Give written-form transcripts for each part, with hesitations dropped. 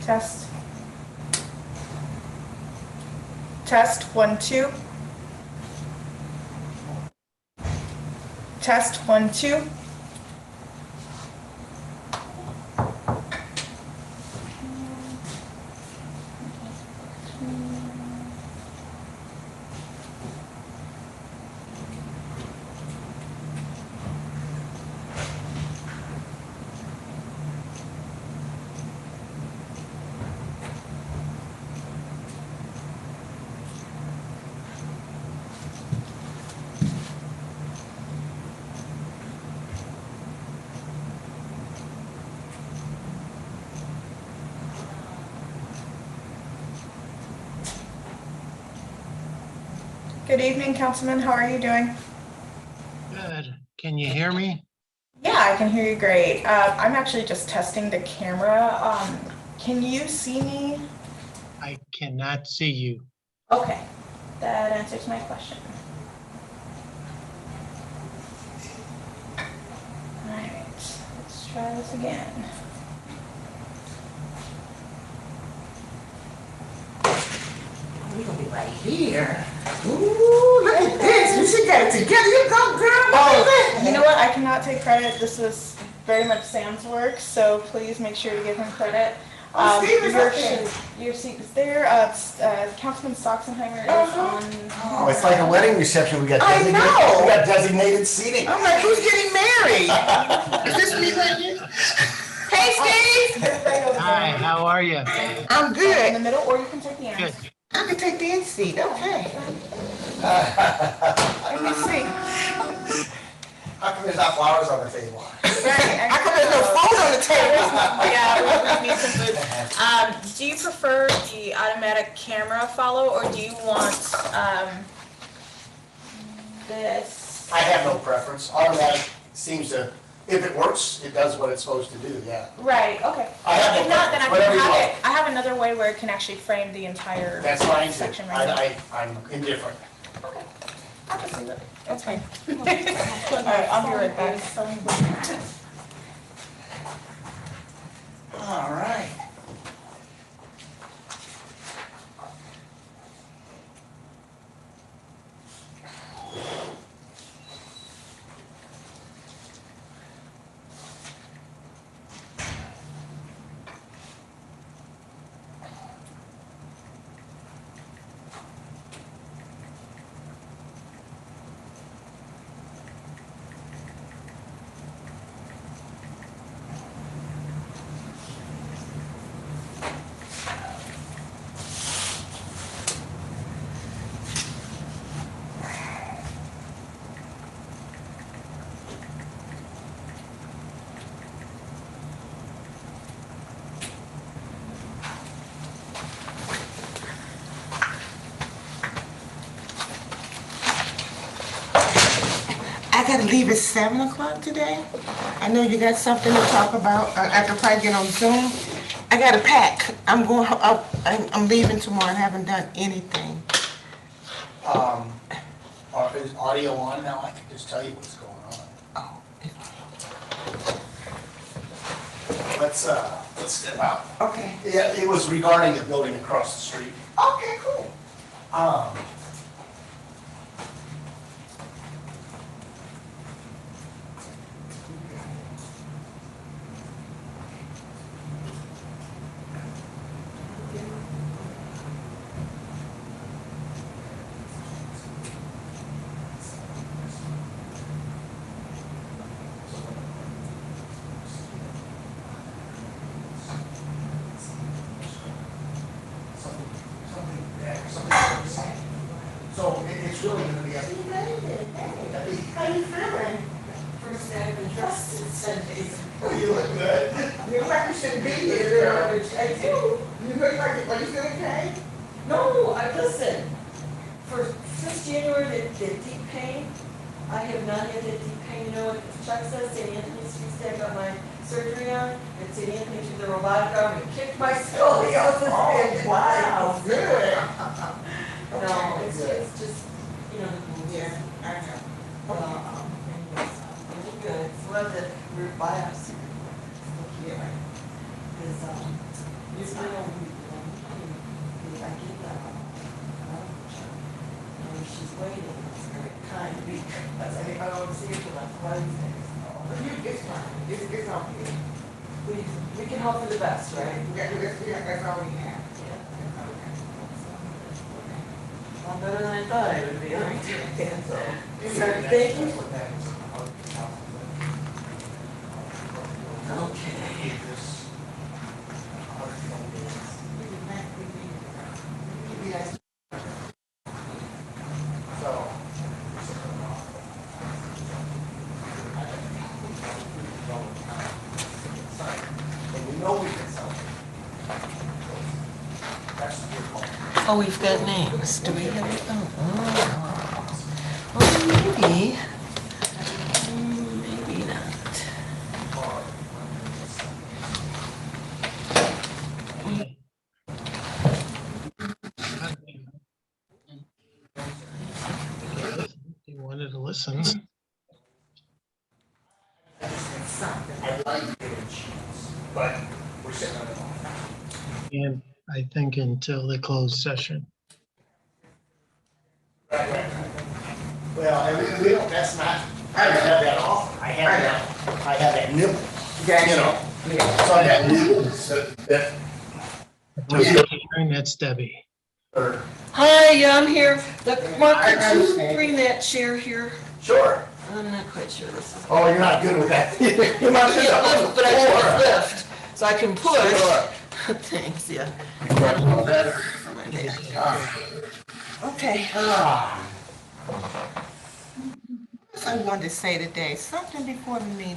Test. Test, 1, 2. Test, 1, 2. Good evening, Councilman. How are you doing? Good. Can you hear me? Yeah, I can hear you great. I'm actually just testing the camera. Can you see me? I cannot see you. Okay, that answers my question. All right, let's try this again. We're gonna be right here. Ooh, look at this. You got it together. You go, girl. Oh, you know what? I cannot take credit. This was very much Sam's work, so please make sure to give him credit. Steve is up there. Your seat is there. Councilman Stocksenheimer is on. Oh, it's like a wedding reception. We got I designated, know. we got designated seating. I'm like, who's getting married? Is this me right here? Hey, Steve. You're right over Hi, there. how are you? I'm In good. the middle, or you can take the Good. end. I can take the end seat. Okay. Let me see. How come there's not flowers on the table? Right, How come there's no food on the table? Yeah, we need some food. Do you prefer the automatic camera follow, or do you want this? I have no preference. Automatic seems to, if it works, it does what it's supposed to do, yeah. Right, okay. I have no If not, then I preference, whatever can you have like. it. I have another way where it can actually frame the entire That's fine too. section right now. I'm indifferent. Okay, I can see that. That's fine. All right, I'll be right back. All right. I gotta leave at 7 o'clock today. I know you got something to talk about. I can probably get on Zoom. I gotta pack. I'm leaving tomorrow. I haven't done anything. Is audio on now? I can just tell you what's going on. Oh, Let's step out. okay. Yeah, it was regarding the building across the street. Okay, cool. So it's really going to be a... How you feeling? First day I've been trusted Sundays. You look good. You look like you shouldn't be here. I do. You look like, are you feeling okay? No, listen, since January, the deep pain, I have not had that deep pain. You know what Chuck says, St. Anthony's Tuesday, I got my surgery on, and St. Anthony threw the robotic arm and kicked my scoliosis. Oh, wow, good. No, it's just, you know, the moves. Yeah, I know. Anyways, it was good. It's one of the root biopsy. Yeah. Because, it's been a hope for the best, right? That's all we have. Well, better than I thought I would be, aren't you? So, thank you. Okay. So. And we know we can sell it. That's your call. Oh, we've got names. Do we have it? Oh, well, maybe. Maybe not. You wanted to listen. I'd like to get a chance, but we're sitting on it. And I think until the closed session. Well, and we don't, that's not, I don't have that offer. I have that nibble, you know. So I got nibbles that That's Debbie. are, Hi, yeah, I'm here. Mark, could you bring that chair here? sure. I'm not quite sure this is. Oh, you're not good with that. You might I sit can't on the lift, but I can floor. lift, so I can push. Sure. Thanks, yeah. Better. For my dad. Okay. Ah, I wanted to say today, something before the meeting.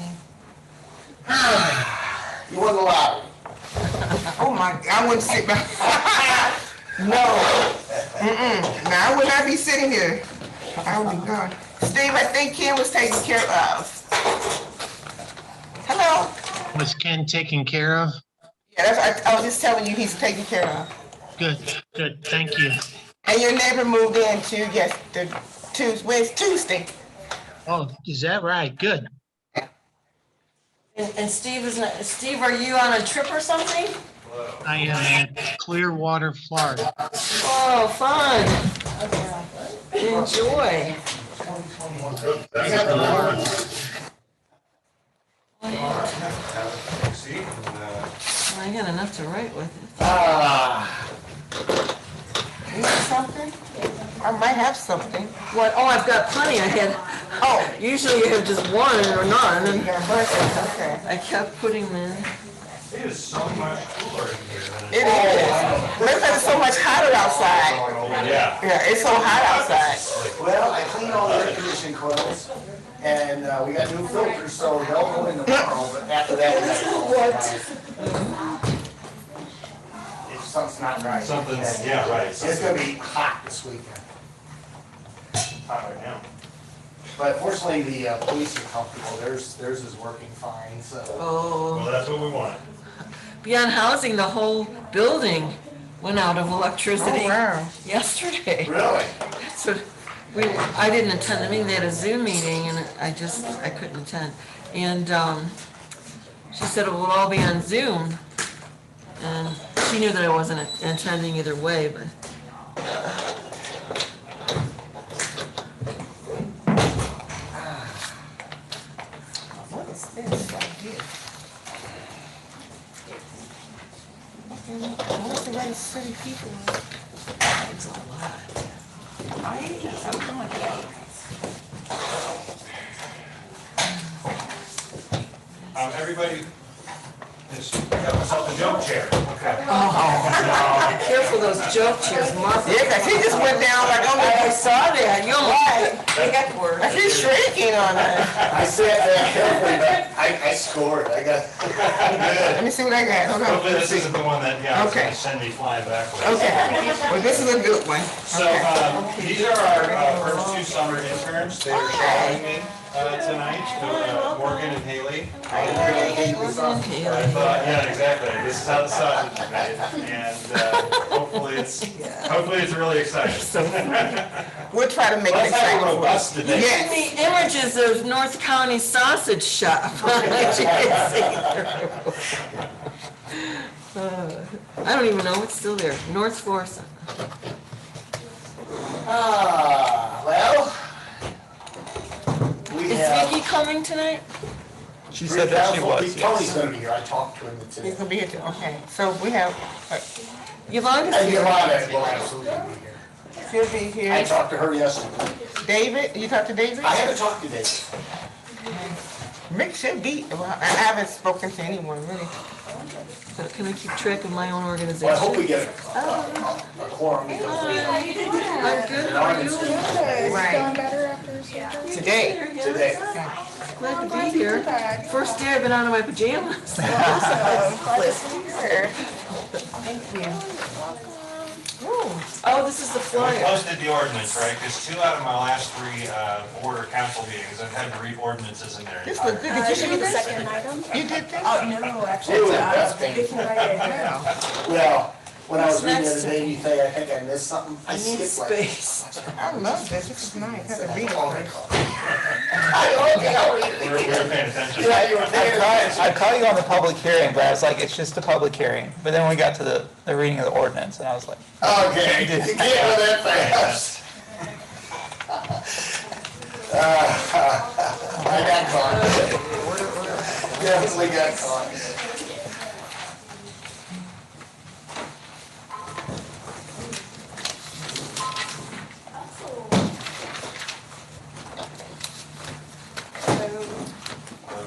you won the lottery. Oh my, I wouldn't sit back. No. No, I would not be sitting here. I would be gone. Steve, I think Ken was taken care of. Hello? Was Ken taken care of? Yeah, I was just telling you he's taken care of. Good, thank you. And your neighbor moved in too, yes, when's Tuesday? Oh, is that right? Good. And Steve Steve, are you on a trip or something? I am at Clearwater, Florida. Oh, fun. Enjoy. I got enough to write with it. Ah, You got something? I might have something. What? Oh, I've got plenty. Oh, Usually you have just one or none, you and got buses, okay. I kept putting them in. It is so much cooler in here than It is. Looks like it's so much hotter outside. Yeah. Yeah, it's so hot outside. well, I cleaned all the air conditioning coils, and we got new filters, so they'll go in tomorrow, but after that, we got to close. If something's not right. Something's, yeah, right. It's gonna be hot this weekend. Hot right now. But fortunately, the police are comfortable, theirs is working fine, so. Oh. Well, that's what we wanted. Beyond housing, the whole building went out of electricity Oh, wow. yesterday. Really? So I didn't attend the meeting, they had a Zoom meeting and I couldn't attend. And she said it will all be on Zoom. And she knew that I wasn't attending either way, but. What is this right here? What's the right city people? It's a lot. Everybody has got themselves a jump chair. Okay. Careful those joke chairs, Martha. Yeah, 'cause he just went down like, oh I my saw that, you almost backward. God, he's shrinking on that. I said that carefully, but I scored, I got, Let me see what I got, hold on. Hopefully this isn't the one that, yeah, it's Okay. gonna send me flying backwards. Okay, well, this is a good one. So, these are our first two summer interns. They are shadowing me tonight, Morgan and Haley. I thought, yeah, exactly. This is how the sausage is made, and hopefully it's really exciting. We'll try to make it Let's have a exciting for robust us. debate. Yes. The images of North County Sausage Shop. I don't even know what's still there. North Forest. well, we Is have, Vicky coming tonight? She said that she was, Tony's yes. gonna be here, I talked to him He's today. gonna be here too, okay. So we have, Yolanda's And here. Yolanda will absolutely be here. she'll be I here. talked to her yesterday. David, you talked to David? I haven't talked to Dave. Rick should be, well, I haven't spoken to anyone really. So can I keep track of my own Well, I organization? hope we get a quorum because I'm good, how are you? Right. Today. today. Glad to be here. First day I've been out of my pajamas. Thank you. Oh, this is the We flyer. posted the ordinance, right? Because 2 out of my last 3 border council meetings, I've had to read ordinances in there. This look good. Did you do this? Second item? You did this? Oh, no, actually. It was that's painful. Wow. Well, when I was reading the Next other day, you think, I think I missed something. I need skipped like- space. I love this. This is nice. I have to read it first. Okay, I'll read it We were again. paying attention. Yeah, you were paying attention. I caught you on the public hearing, but I was like, it's just a public hearing. But then we got to the reading of the ordinance, and I was like, Okay, you can't go that fast. I got caught. Definitely got caught.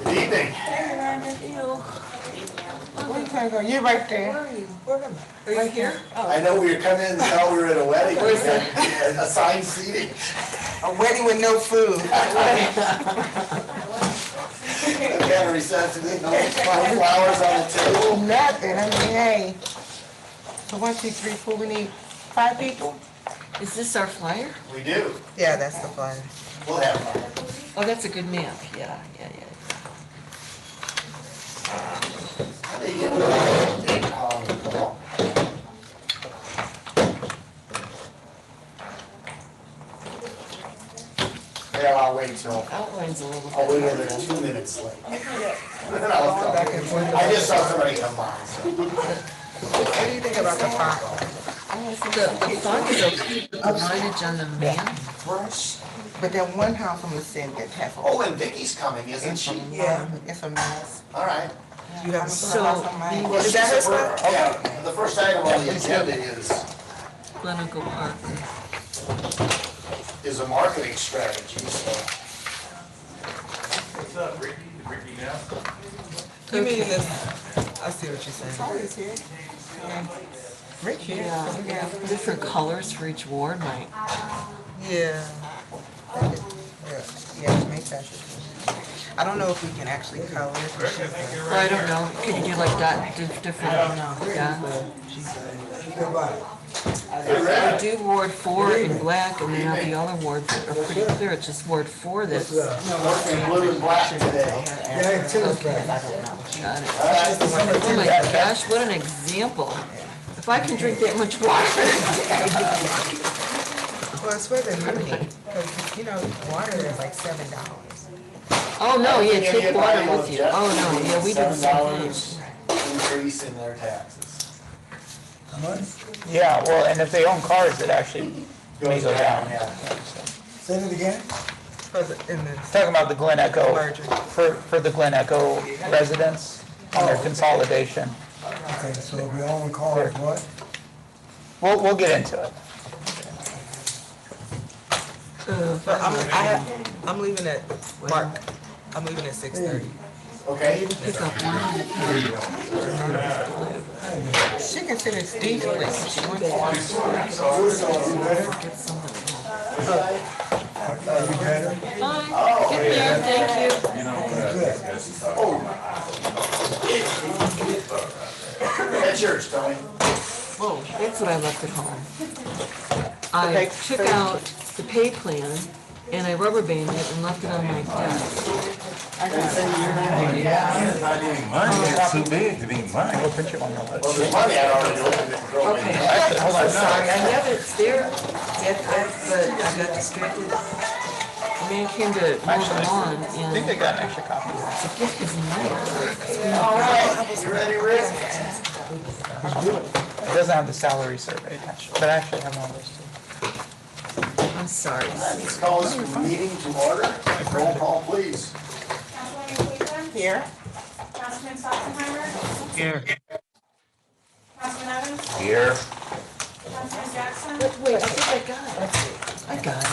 Good evening. Where you trying to go? You're right there. Are you here? I know we were coming in and thought we were at a wedding. We had assigned seating. A wedding with no food. Again, reception, no flowers on the table. Nothing. I mean, hey. So 1, 2, 3, 4. We need 5 people? Is this our flyer? We do. Yeah, that's the flyer. We'll have fun. Oh, that's a good map. Yeah. Yeah, I'll wait till, Outline's a little. I'll wait another 2 minutes late. Then I'll come. I just saw somebody come by, so. What do you think about the font? The font is okay, but the lineage on the map. But then one house on the center that has. Oh, and Vicky's coming, isn't she? Yeah, it's a mess. All right. You have So, Well, Is that her spot? Yeah, the first item on the agenda Glencoe Park. is a marketing strategy, so. What's up, Ricky? Ricky now? You mean this, I see what you're saying. Charlie's here. Rick here. Yeah, different colors for each ward might. Yeah. Yeah, make that. I don't know if we can actually color it. Well, I don't know, could you do like different, yeah? I do Ward 4 in black and then all the other wards are pretty clear, it's just Ward 4 that's, Working blue and black today. got it. Oh my gosh, what an example. If I can drink that much water. Well, it's where they're living, because, you know, water is like $7. Oh, no, yeah, take water with you. Oh, no, yeah, we do the same $7 thing. increase in their taxes. yeah, well, and if they own cars, it actually may go down. Yeah. Say it again? In this Talking about the Glen Echo, merger. for the Glen Echo residents on their consolidation. Okay, so if we own cars, what? We'll get into it. But I'm leaving at, Mark, I'm leaving at 6:30. Okay, Pick up one. She considers Steve's place. She went to Get somebody Are you better? home. Get there, thank you. that's yours, Tony. Whoa, that's what I left at home. I took out the pay plan and I rubber banded it and left it on my desk. It's too big to be mine. We'll print you one real quick. Well, the money I'd already opened it and thrown it in. Actually, hold on. Sorry, I have it, it's there, but I got distracted. The man came to mow the lawn I think they and got an extra copy. to get his money. All right, you ready, Rick? It doesn't have the salary survey attached, but I actually have one of those too. I'm sorry. Let's call this meeting to order. Roll call, please. Councilwoman Cleveland? Here. Councilman Sachsenheimer, Here. Councilman Evans, Here. Councilman Jackson, Wait, I think I got it. I got it.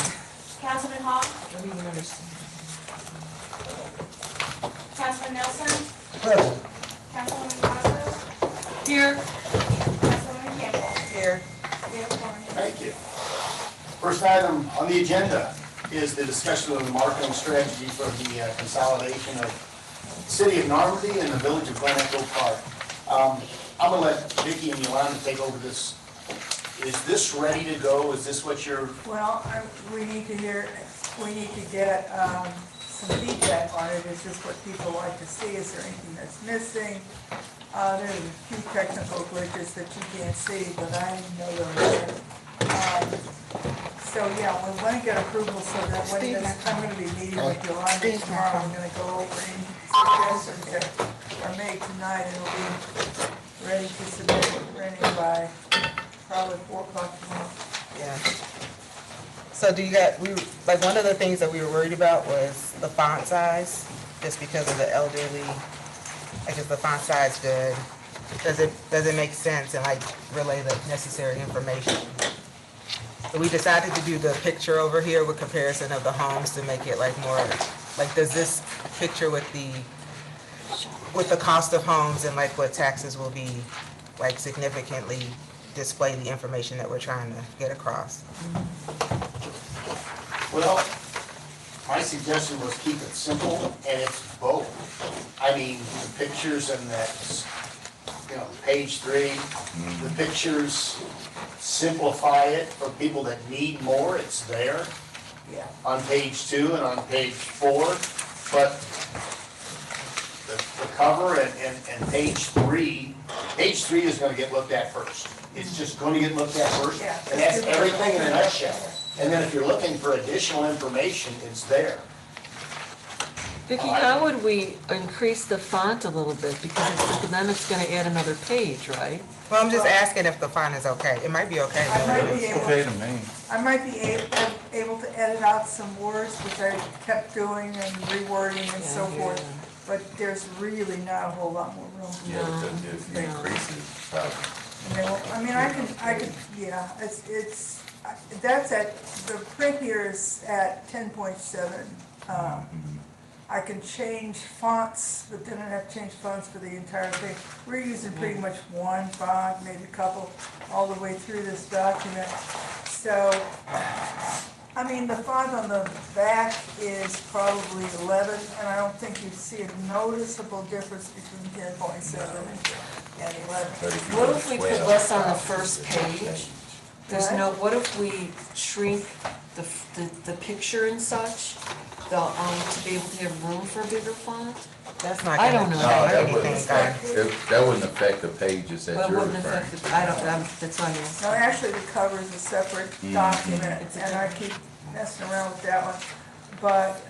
Councilman Hall, I don't even understand. Councilman Nelson, Present. Councilwoman Cosgrove, Here. Councilwoman Campbell. Here. We have one. Thank you. First item on the agenda is the discussion of the marketing strategy for the consolidation of the City of Normandy and the Village of Glen Echo Park. I'm gonna let Vicki and Yolanda take over this. Is this ready to go? Is this what you're, Well, we need to get some feedback on it. Is this what people like to see? Is there anything that's missing? There's a few technical glitches that you can't see, but I know they're there. So, yeah, we want to get approval so that when I'm going to be meeting with Yolanda tomorrow, I'm going to go over any suggestions that are made tonight, and it'll be ready to submit it printing by probably 4 o'clock tomorrow. Yeah. So do you got, like, one of the things that we were worried about was the font size, just because of the elderly. Like, is the font size good? Does it make sense and like relay the necessary information? So we decided to do the picture over here with comparison of the homes to make it like more, like, does this picture with the cost of homes and like what taxes will be, like, significantly display the information that we're trying to get across? well, my suggestion was keep it simple, and it's both. I mean, the pictures and that, page 3, the pictures simplify it for people that need more, it's there Yeah. on page 2 and on page 4, but the cover and page 3 is gonna get looked at first. It's just gonna get looked at first, Yeah. and that's everything in a nutshell. And then if you're looking for additional information, it's there. Vicki, how would we increase the font a little bit? Because then it's gonna add another page, right? Well, I'm just asking if the font is okay. It might be okay. I might be able, Okay to me. able to edit out some words, which I kept doing and rewording and so Yeah, forth, but there's really not a whole lot more room. Yeah, it increases probably. And they won't- I mean, I can, yeah, that's the print here is at 10.7. I can change fonts, but then I have to change fonts for the entire thing. We're using pretty much one font, maybe a couple, all the way through this document. So, I mean, the font on the back is probably 11, and I don't think you'd see a noticeable difference between 10.7 and 11. But if you What go if we to put 12, less on the first page? What if we shrink the picture and such, to be able to have room for a bigger font? That's not I gonna don't know. change that wouldn't anything, affect, guys. that wouldn't affect the pages that But it you're wouldn't referring affect to. the, I don't, that's why I'm asking. No, actually, the cover is a separate document, and I keep messing around with that one. But,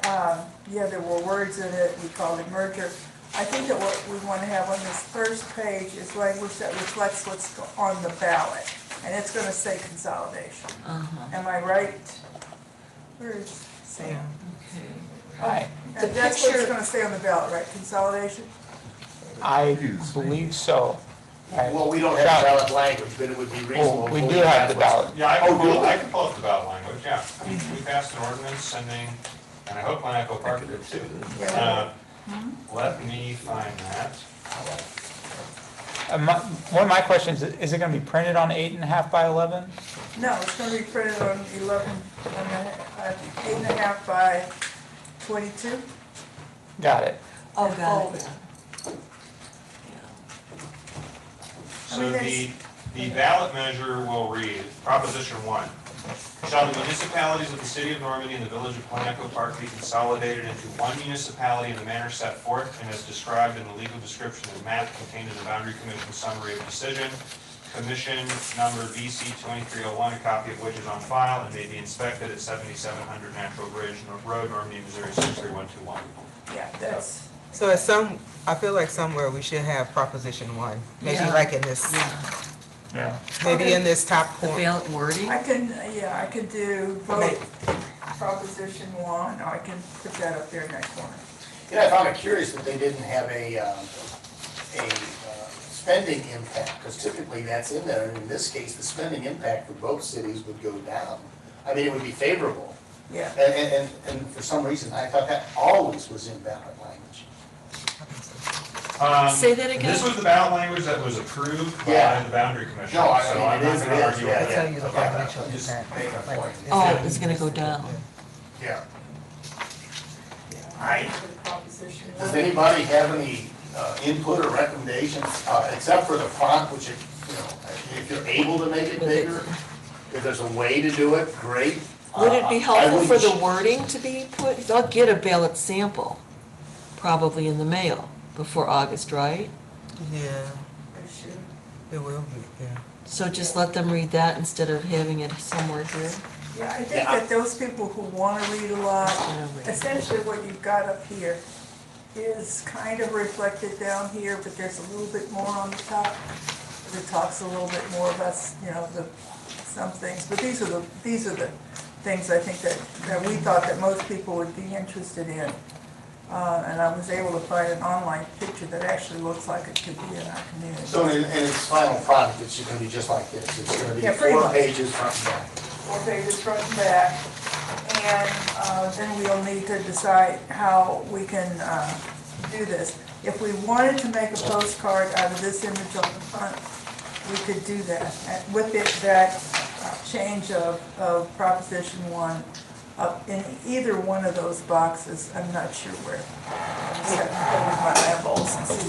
yeah, there were words in it, we called it merger. I think that what we want to have on this first page is language that reflects what's on the ballot, and it's gonna say consolidation. Am I right? Where is Sam? Right. The And that's what it's picture- gonna say on the ballot, right, consolidation? I believe so. Right. Well, we don't have ballot language, but it would be reasonable. Well, we if do have the what's- ballot. Yeah, I Oh, can do pull, we? I can pull up the ballot language, yeah. We passed an ordinance sending, and I hope Glen Echo Park did too. Let me find that. One of my questions, is it gonna be printed on 8.5 by 11? No, it's gonna be printed on 8.5 by 22. Got it. Oh, And got fold it. it. So I mean, the ballot measure will read, Proposition 1. Shall the municipalities of the City of Normandy and the Village of Glen Echo Park be consolidated into one municipality in the manner set forth and as described in the legal description and map contained in the Boundary Commission Summary of Decision, Commission number BC 2301, a copy of which is on file and may be inspected at 7700 Natural Bridge Road, Normandy, Missouri 63121. Yeah, that's, So I feel like somewhere we should have Proposition 1, maybe Yeah. like in this, Yeah. maybe in this top The corner. ballot wording? I can do vote Proposition 1, or I can put that up there in that corner. I found it curious that they didn't have a spending impact, because typically that's in there. And in this case, the spending impact for both cities would go down. I mean, it would be favorable. Yeah. And for some reason, I thought that always was in ballot language. Say that again? This was the ballot language that was approved by Yeah. the boundary commission. No, I so mean, I'm it not is, gonna it is, argue with yeah, that. I'll tell you the Okay. financial I'm just impact. making a Like, point. is Oh, it- it's gonna go down. Yeah. Proposition Does one. anybody have any input or recommendations, except for the font, which, if you're able to make it bigger, if there's a way to do it, great. Would it be I helpful for wouldn't the wording to be put? They'll get a ballot sample, probably in the mail before August, right? Yeah, They should. it will be, yeah. So just let them read that instead of having it somewhere here? Yeah, I think Yeah. that those people who want to read a lot, essentially what you've got up here is kind of reflected down here, but there's a little bit more on the top. It talks a little bit more about, some things, but these are the things I think that we thought that most people would be interested in. And I was able to find an online picture that actually looks like it could be in our community. So in its final product, it's gonna be just like this. It's gonna be Yeah, pretty 4 much. pages front and back. 4 pages front and back, and then we'll need to decide how we can do this. If we wanted to make a postcard out of this image on the front, we could do that. And with that change of Proposition 1 in either one of those boxes, I'm not sure where. I just have to go with my eyeballs and see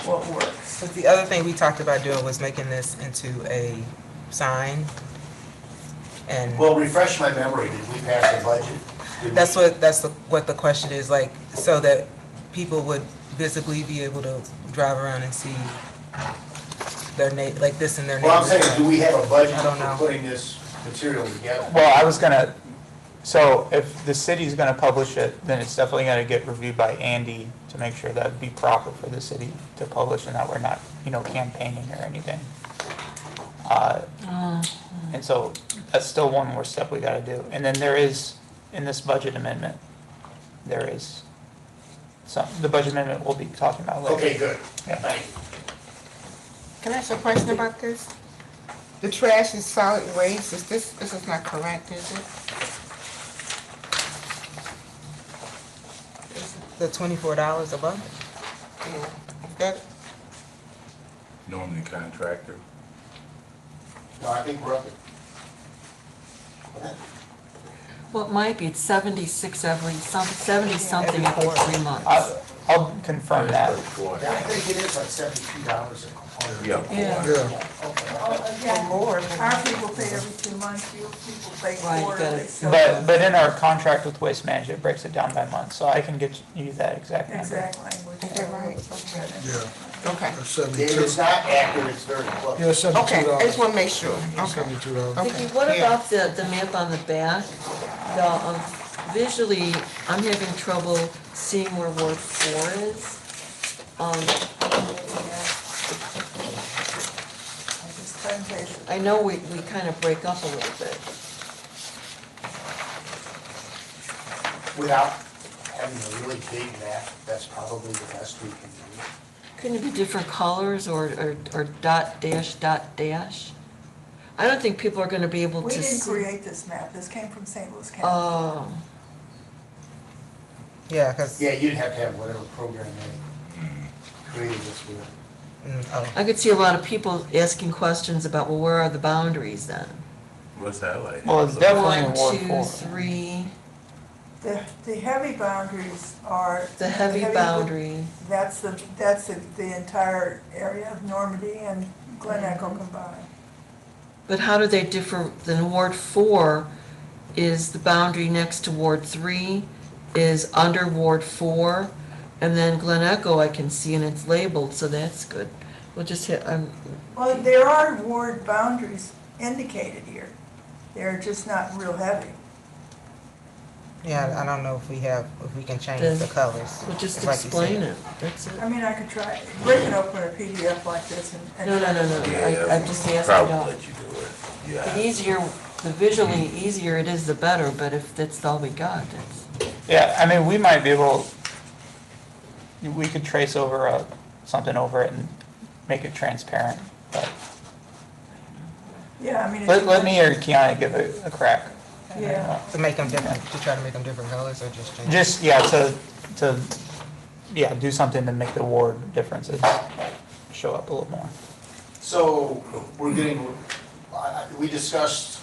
what works. But the other thing we talked about doing was making this into a sign. And Well, refresh my memory, did we pass a budget? Did that's we- what the question is, like, so that people would visibly be able to drive around and see their like this in their Well, I'm neighborhood. saying, do we have a budget I don't know. for putting this material together? Well, I was gonna, so if the city's gonna publish it, then it's definitely gonna get reviewed by Andy to make sure that'd be proper for the city to publish and that we're not, campaigning or anything. And so that's still one more step we gotta do. And then there is, in this budget amendment, there is the budget amendment we'll be talking about later. Okay, good. Yeah. Thank you. Can I ask a question about this? The trash is solid waste, this is not correct, is it? The $24 a month? Is that, Normally contractor. No, I think we're up at. Well, it might be, it's 76 70 something Every every 3 months. I'll confirm that. I think it is like $72 a quarter. Yeah. Yeah. Well, again, more. our people pay every 2 months, your people pay Right, you quarterly. gotta- so- But in our contract with Waste Management, it breaks it down by month, so I can get you that exact number. Exact language. Is that right? Yeah, okay, that's If 72. it's not accurate, it's very close. Yeah, $72. okay, I just wanna make sure, okay. $72. Vicki, what yeah. about the map on the back? Visually, I'm having trouble seeing where Ward 4 is. Just cut and paste it. I know we kind of break up a little bit. Without having a really big map, that's probably the best we can do. Couldn't it be different colors or dot dash, dot dash? I don't think people are gonna be able to We didn't see. create this map, this came from St. Louis County. Oh, Yeah, because, Yeah, you'd have to have whatever program they created this with. I could see a lot of people asking questions about, well, where are the boundaries then? What's that like? Well, it's definitely in 1, Ward 2, 4. 3, The heavy boundaries are. the heavy boundary. That's the entire area of Normandy and Glen Echo combined. But how do they differ? Then Ward 4 is the boundary next to Ward 3, is under Ward 4, and then Glen Echo I can see and it's labeled, so that's good. We'll just hit, Well, there are ward boundaries indicated here. They're just not real heavy. yeah, I don't know if we can change Then- the colors. we'll just like you explain said. it, that's it. I mean, I could try, break it open a PDF like this and. No, I'm just asking, Probably no. let you do it. The Yeah. easier, the visually easier it is, the better, but if that's all we got, that's, Yeah, I mean, we might be able, we could trace over something over it and make it transparent, but Yeah, I mean. let me or Kiana give it a crack. Yeah. To make them different, to try to make them different colors or just change? Just, yeah, do something to make the ward differences show up a little more. So we're getting, we discussed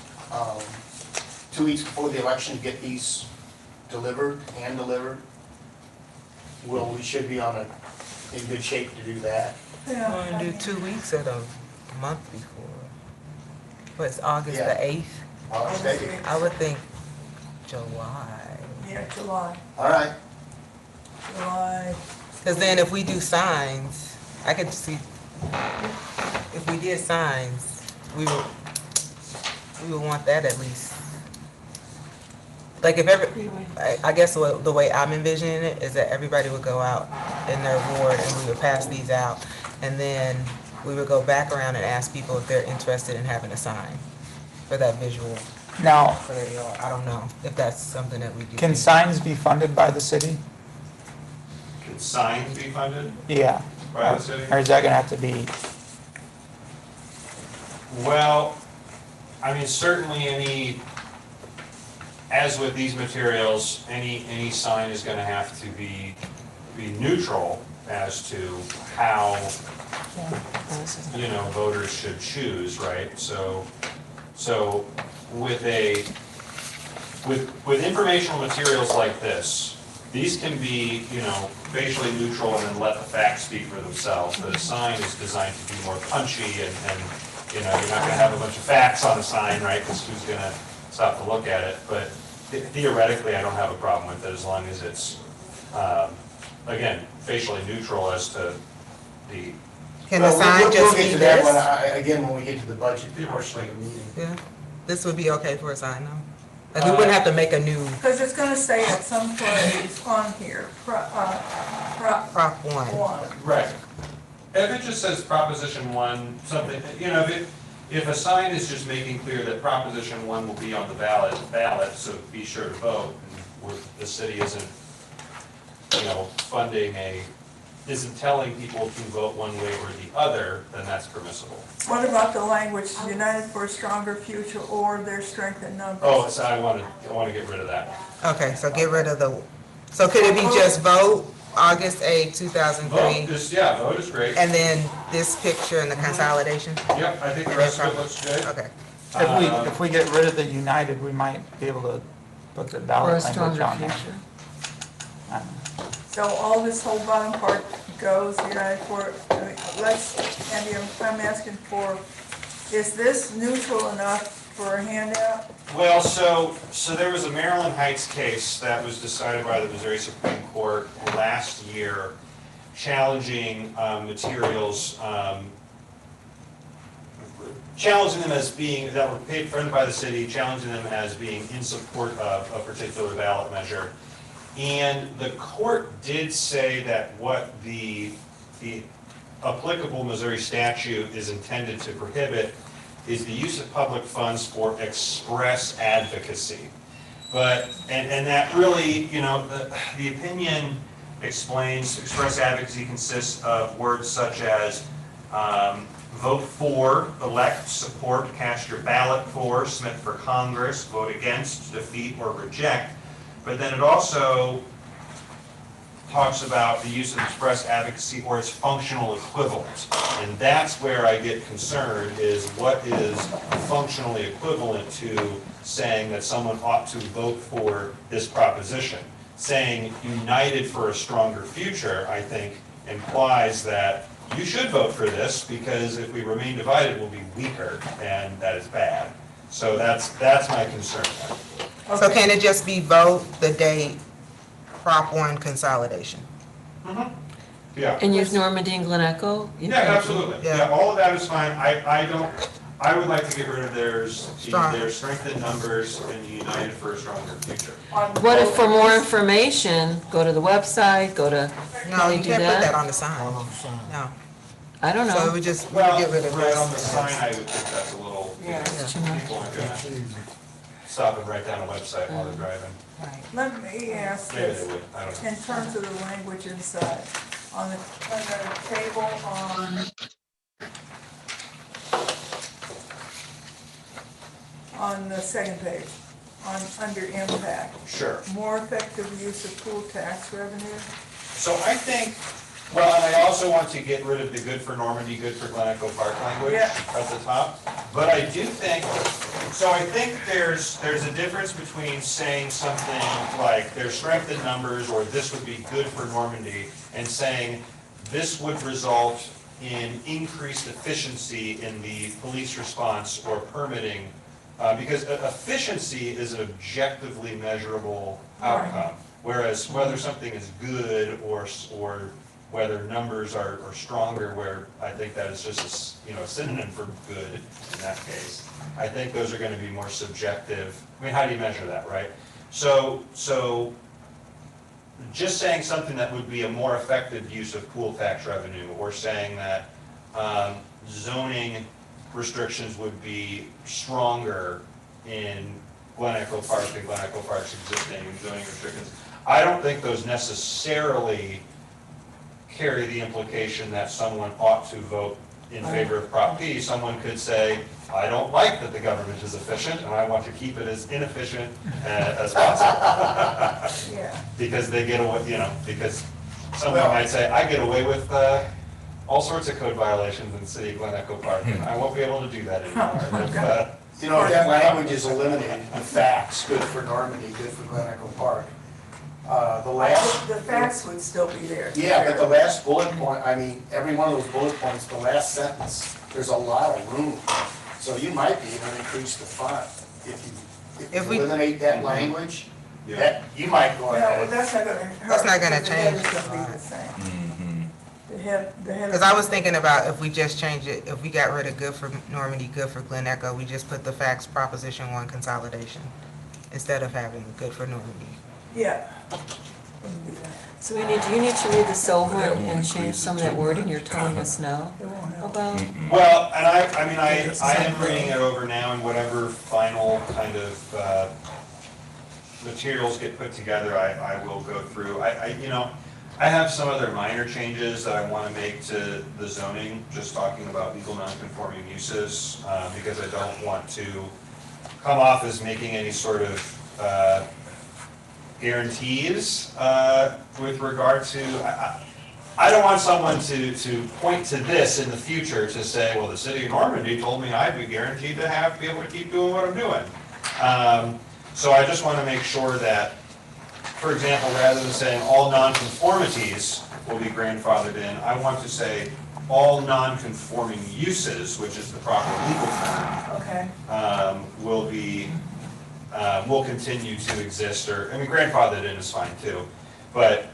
2 weeks before the election to get these delivered, hand delivered. Well, we should be in good shape to do that. Yeah. Want to do 2 weeks or the month before? But it's August the Yeah. 8th. Okay. I would think July. Yeah, July, All right. July. Because then if we do signs, I could see, if we did signs, we would want that at least. Like if I guess the way I'm envisioning it is that everybody would go out in their ward and we would pass these out. And then we would go back around and ask people if they're interested in having a sign for that visual Now, for their yard. I don't know if that's something that we do. can signs be funded by the city? Can signs be funded Yeah. by the city? Or is that gonna have to be, Well, I mean, certainly as with these materials, any sign is gonna have to be neutral as to how, voters should choose, right? So with informational materials like this, these can be, facially neutral and then let the facts speak for themselves. But a sign is designed to be more punchy and you're not gonna have a bunch of facts on the sign, right? Because who's gonna stop to look at it? But theoretically, I don't have a problem with it as long as it's, again, facially neutral as to the. Can the sign We'll just get be to that this? again, when we get to the budget portion of the meeting. Yeah, this would be okay for a sign though? Like we wouldn't have to make a new Because it's gonna say at some place on here, Prop Prop 1. 1. Right. If it just says Proposition 1, something, if a sign is just making clear that Proposition 1 will be on the ballot, so be sure to vote, and the city isn't, isn't telling people to vote one way or the other, then that's permissible. What about the language, United for a Stronger Future or their strength in numbers? Oh, so I want to get rid of that. Okay, so get rid of so could it be just vote, August 8, 2003? Vote is great. And then this picture and the consolidation? Yep, I think the rest of it looks good. Okay. if we get rid of the United, we might be able to put the For a ballot language stronger on there. future. I don't know. So all this whole bottom part goes, United for, Andy, I'm asking for, is this neutral enough for a handout? Well, so there was a Maryland Heights case that was decided by the Missouri Supreme Court last year challenging materials, challenging them as being, that were paid funded by the city, challenging them as being in support of a particular ballot measure. And the court did say that what the applicable Missouri statute is intended to prohibit is the use of public funds for express advocacy. But, and that really, the opinion explains express advocacy consists of words such as vote for, elect, support, cast your ballot for, submit for Congress, vote against, defeat, or reject. But then it also talks about the use of express advocacy or its functional equivalent. And that's where I get concerned, is what is functionally equivalent to saying that someone ought to vote for this proposition. Saying united for a stronger future, I think, implies that you should vote for this, because if we remain divided, we'll be weaker, and that is bad. So that's my concern. So can it just be vote the date, Prop 1 consolidation? Yeah. And use Normandy and Glen Echo? Yeah, absolutely. Yeah, all of that is fine. I would like to get rid of their strength in numbers and united for a stronger future. What if for more information, go to the website, go to, No, can you we do can't put that that? on the sign. No. I don't So it know. would just, we Well, would get rid of right on the this. sign, I would think that's a little, It's too much. people aren't gonna stop and write down a website while they're driving. Right. Let me ask Maybe this, they would, I don't know. in terms of the language inside, on the table on the second page, under impact, Sure. more effective use of pool tax revenue. So I think, well, and I also want to get rid of the good for Normandy, good for Glen Echo Park language Yeah. at the top. But I do think, so I think there's a difference between saying something like there's strength in numbers or this would be good for Normandy and saying this would result in increased efficiency in the police response or permitting. Because efficiency is an objectively measurable outcome. Whereas whether something is good or whether numbers are stronger, where I think that is just a synonym for good in that case. I think those are going to be more subjective. I mean, how do you measure that, right? So just saying something that would be a more effective use of pool tax revenue, or saying that zoning restrictions would be stronger in Glen Echo Park and Glen Echo Park's existing zoning restrictions. I don't think those necessarily carry the implication that someone ought to vote in favor of Prop P. Someone could say, I don't like that the government is efficient, and I want to keep it as inefficient as possible. Yeah. Because they get away, because someone might say, I get away with all sorts of code violations in the city of Glen Echo Park, and I won't be able to do that anymore. If that language is eliminated, the facts, good for Normandy, good for Glen Echo Park. The facts would still be there. Yeah, but the last bullet point, I mean, every one of those bullet points, the last sentence, there's a lot of room. So you might be able to increase the font if you eliminate that language. That, you might go No, ahead. that's not gonna hurt. That's not gonna because the head change is the gonna be the same. The head. Because I was thinking about if we just change it, if we got rid of good for Normandy, good for Glen Echo, we just put the facts Proposition 1 consolidation instead of having good for Normandy. Yeah. So do you need to read this over and change some of that wording you're telling us now It won't help. about? Well, and I am reading it over now, and whatever final kind of materials get put together, I will go through. I have some other minor changes that I want to make to the zoning, just talking about legal non-conforming uses, because I don't want to come off as making any sort of guarantees with regard to, I don't want someone to point to this in the future to say, well, the city of Normandy told me I'd be guaranteed to be able to keep doing what I'm doing. So I just want to make sure that, for example, rather than saying all nonconformities will be grandfathered in, I want to say all nonconforming uses, which is the proper legal term, Okay. will continue to exist, or, grandfathered in is fine too. But,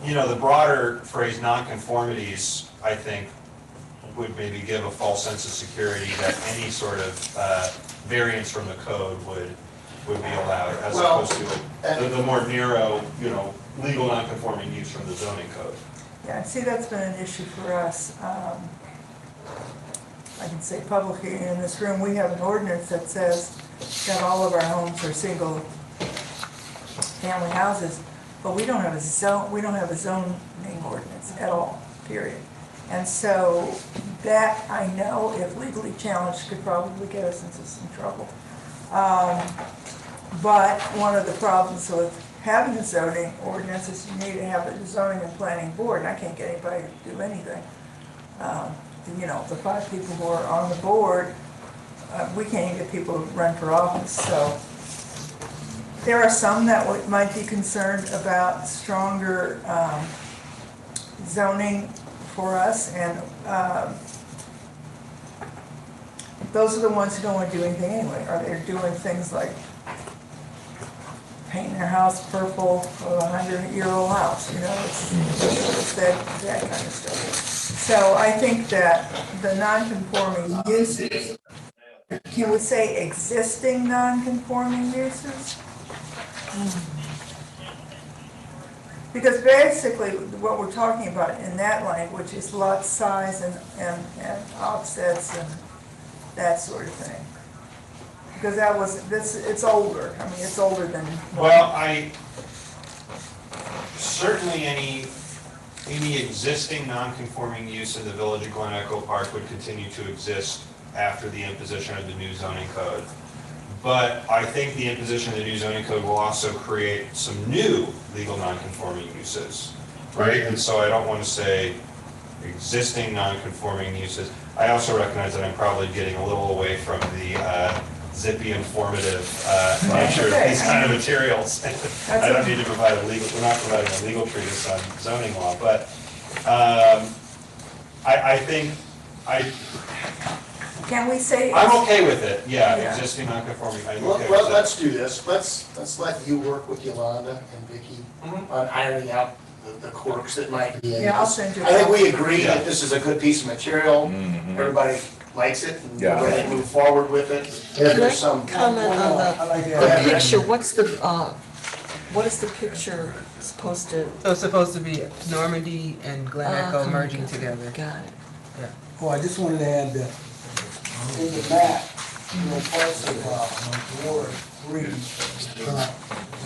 the broader phrase nonconformities, I think, would maybe give a false sense of security that any sort of variance from the code would be allowed, as opposed to the more narrow, legal nonconforming use from the zoning code. Yeah, see, that's been an issue for us. I can say publicly in this room, we have an ordinance that says that all of our homes are single family houses, but we don't have a zoning ordinance at all, period. And so that, I know, if legally challenged, could probably get us into some trouble. But one of the problems with having a zoning ordinance is you need to have a zoning and planning board, and I can't get anybody to do anything. The 5 people who are on the board, we can't even get people to run for office, so. There are some that might be concerned about stronger zoning for us, and those are the ones who don't want to do anything anyway, or they're doing things like painting their house purple for a 100-year-old house, it's that kind of stuff. So I think that the non-conforming uses, can we say existing non-conforming uses? Because basically what we're talking about in that language is lot size and offsets and that sort of thing. because that was, it's older. I mean, it's older than. Well, certainly any existing non-conforming use in the Village of Glen Echo Park would continue to exist after the imposition of the new zoning code. But I think the imposition of the new zoning code will also create some new legal non-conforming uses, right? And so I don't want to say existing non-conforming uses. I also recognize that I'm probably getting a little away from the zippy, informative nature of these kind of materials. I don't need to provide a legal, we're not providing a legal treatise on zoning law, but I think Can we say? I'm okay with it, yeah, Yeah. existing non-conforming, I'm Well, okay with that. let's do this. Let's let you work with Yolanda and Vicky on ironing out the quirks that might be in this. Yeah, I'll send you. I think we agree that this is a good piece of material. Everybody likes it and we're ready to move forward with it. If Can I there's some. comment on I like the that. picture? What is the picture supposed to? So it's supposed to be Normandy and Glen Echo merging together. Got it. Oh, I just wanted to add that in the map, parts of Ward 3,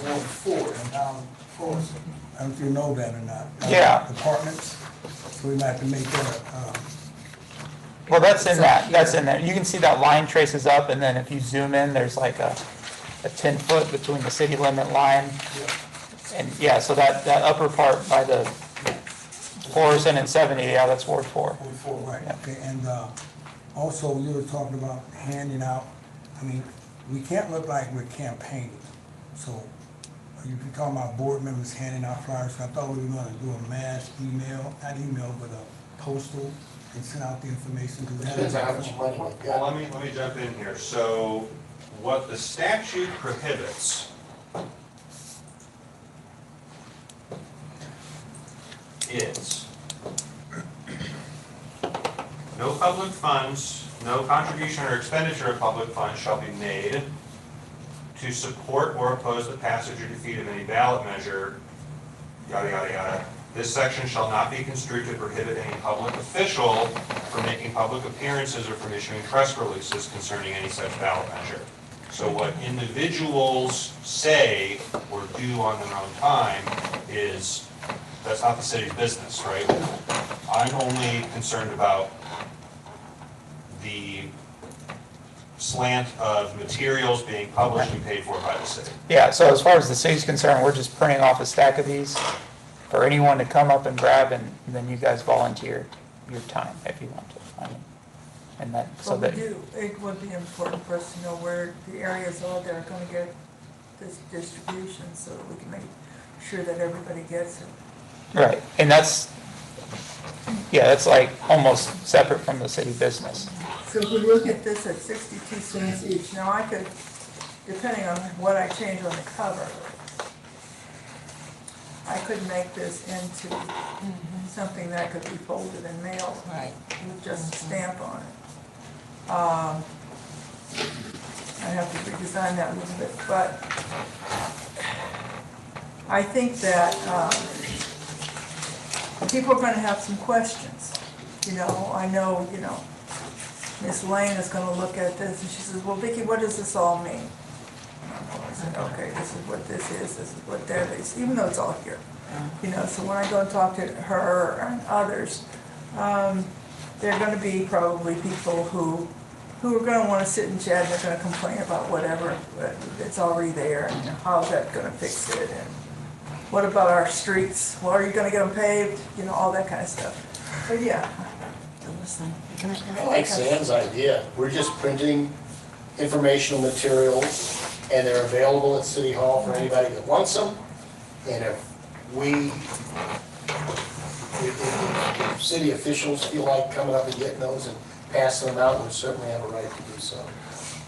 Ward 4, and down 4. I don't know if you know that or not. Yeah. Apartments, so we might have to make that, Well, that's in there. You can see that line traces up, and then if you zoom in, there's like a 10-foot between the city limit line. And yeah, so that upper part by the Florissant and 70, yeah, that's Ward 4. Ward 4, right, Yeah. okay, and also you were talking about handing out, I mean, we can't look like we're campaigning, so you're talking about board members handing out flyers, I thought we were gonna do a mass email, not email, but a postal, and send out the information to them. Depends on how much money we've got. Well, let me jump in here. So what the statute prohibits is no public funds, no contribution or expenditure of public funds shall be made to support or oppose the passage or defeat of any ballot measure, yada, yada, yada. This section shall not be construed to prohibit any public official from making public appearances or from issuing press releases concerning any such ballot measure. So what individuals say or do on their own time is, that's not the city's business, right? I'm only concerned about the slant of materials being published and paid for by the city. Yeah, so as far as the city's concerned, we're just printing off a stack of these for anyone to come up and grab, and then you guys volunteer your time if you want to. I mean, and that, so But that, we do, it would be important for us to know where the areas are that are gonna get this distribution, so that we can make sure that everybody gets it. right, and that's, yeah, that's like almost separate from the city business. So if we look at this at 62 cents each, now I could, depending on what I change on the cover, I could make this into something that could be folded and mailed. Right. With just a stamp on it. I'd have to redesign that a little bit, but I think that people are gonna have some questions. You know, I know, Miss Lane is gonna look at this and she says, well, Vicki, what does this all mean? I said, okay, this is what this is what that is, even though it's all here. So when I go and talk to her and others, there are gonna be probably people who are gonna wanna sit and chat and they're gonna complain about whatever, but it's already there and how's that gonna fix it and what about our streets? Well, are you gonna get them paved? All that kind of stuff. But yeah. I like Sam's idea. We're just printing informational materials and they're available at City Hall for anybody that wants them. And if city officials feel like coming up and getting those and passing them out, we certainly have a right to do so.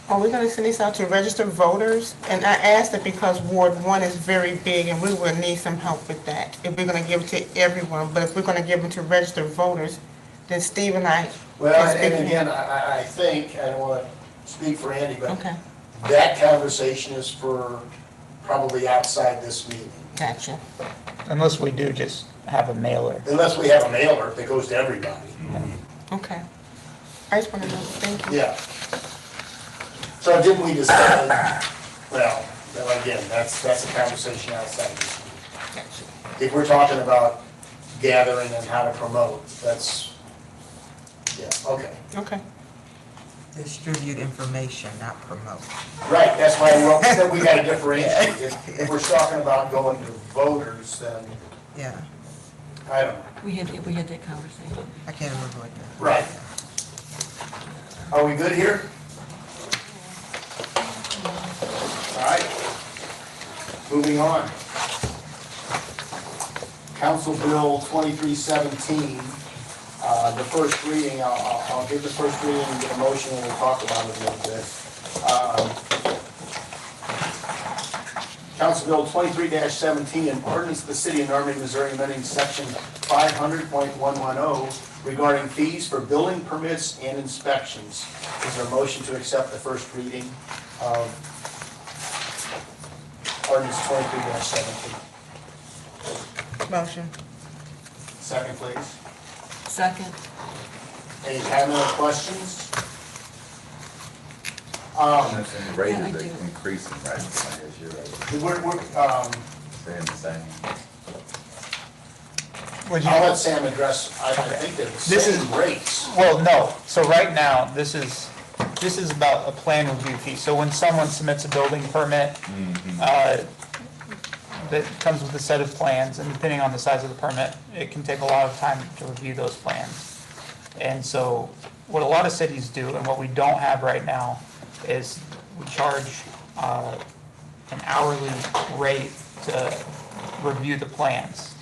Are we gonna send this out to registered voters? And I asked it because Ward 1 is very big and we will need some help with that. If we're gonna give it to everyone, but if we're gonna give it to registered voters, then Steve and I. Well, can speak and to again, him. I think, I don't want to speak for Andy, but Okay, that conversation is for probably outside this meeting. gotcha. Unless we do just have a mailer. Unless we have a mailer that goes to everybody. Okay. I just wanna know, thank you. Yeah. So didn't we decide, well, again, that's a conversation outside this. If we're talking about gathering and how to promote, that's, yeah, okay. Okay. Distribute information, not promote. Right, that's why we gotta differentiate. If we're talking about going to voters, then, Yeah, I don't know. We had that conversation. I can't remember what that. Right. Are we good here? All right. Moving on. Council Bill 2317, the first reading, I'll give the first reading and get a motion and we'll talk about it a little bit. Council Bill 23-17, an ordinance of the City of Normandy, Missouri, amending section 500.110 regarding fees for building permits and inspections. Is there a motion to accept the first reading of ordinance 23-17? Motion. Second, please. Second. Any comment or questions? That's in the rate Yeah, I is do. increasing, right? I guess you're right. We're, Staying the same. Would you- I'll let Sam address, I think they're the This is- same rates. Well, no, so right now, this is about a plan review fee. So when someone submits a building permit, that comes with a set of plans, and depending on the size of the permit, it can take a lot of time to review those plans. And so what a lot of cities do, and what we don't have right now, is we charge an hourly rate to review the plans.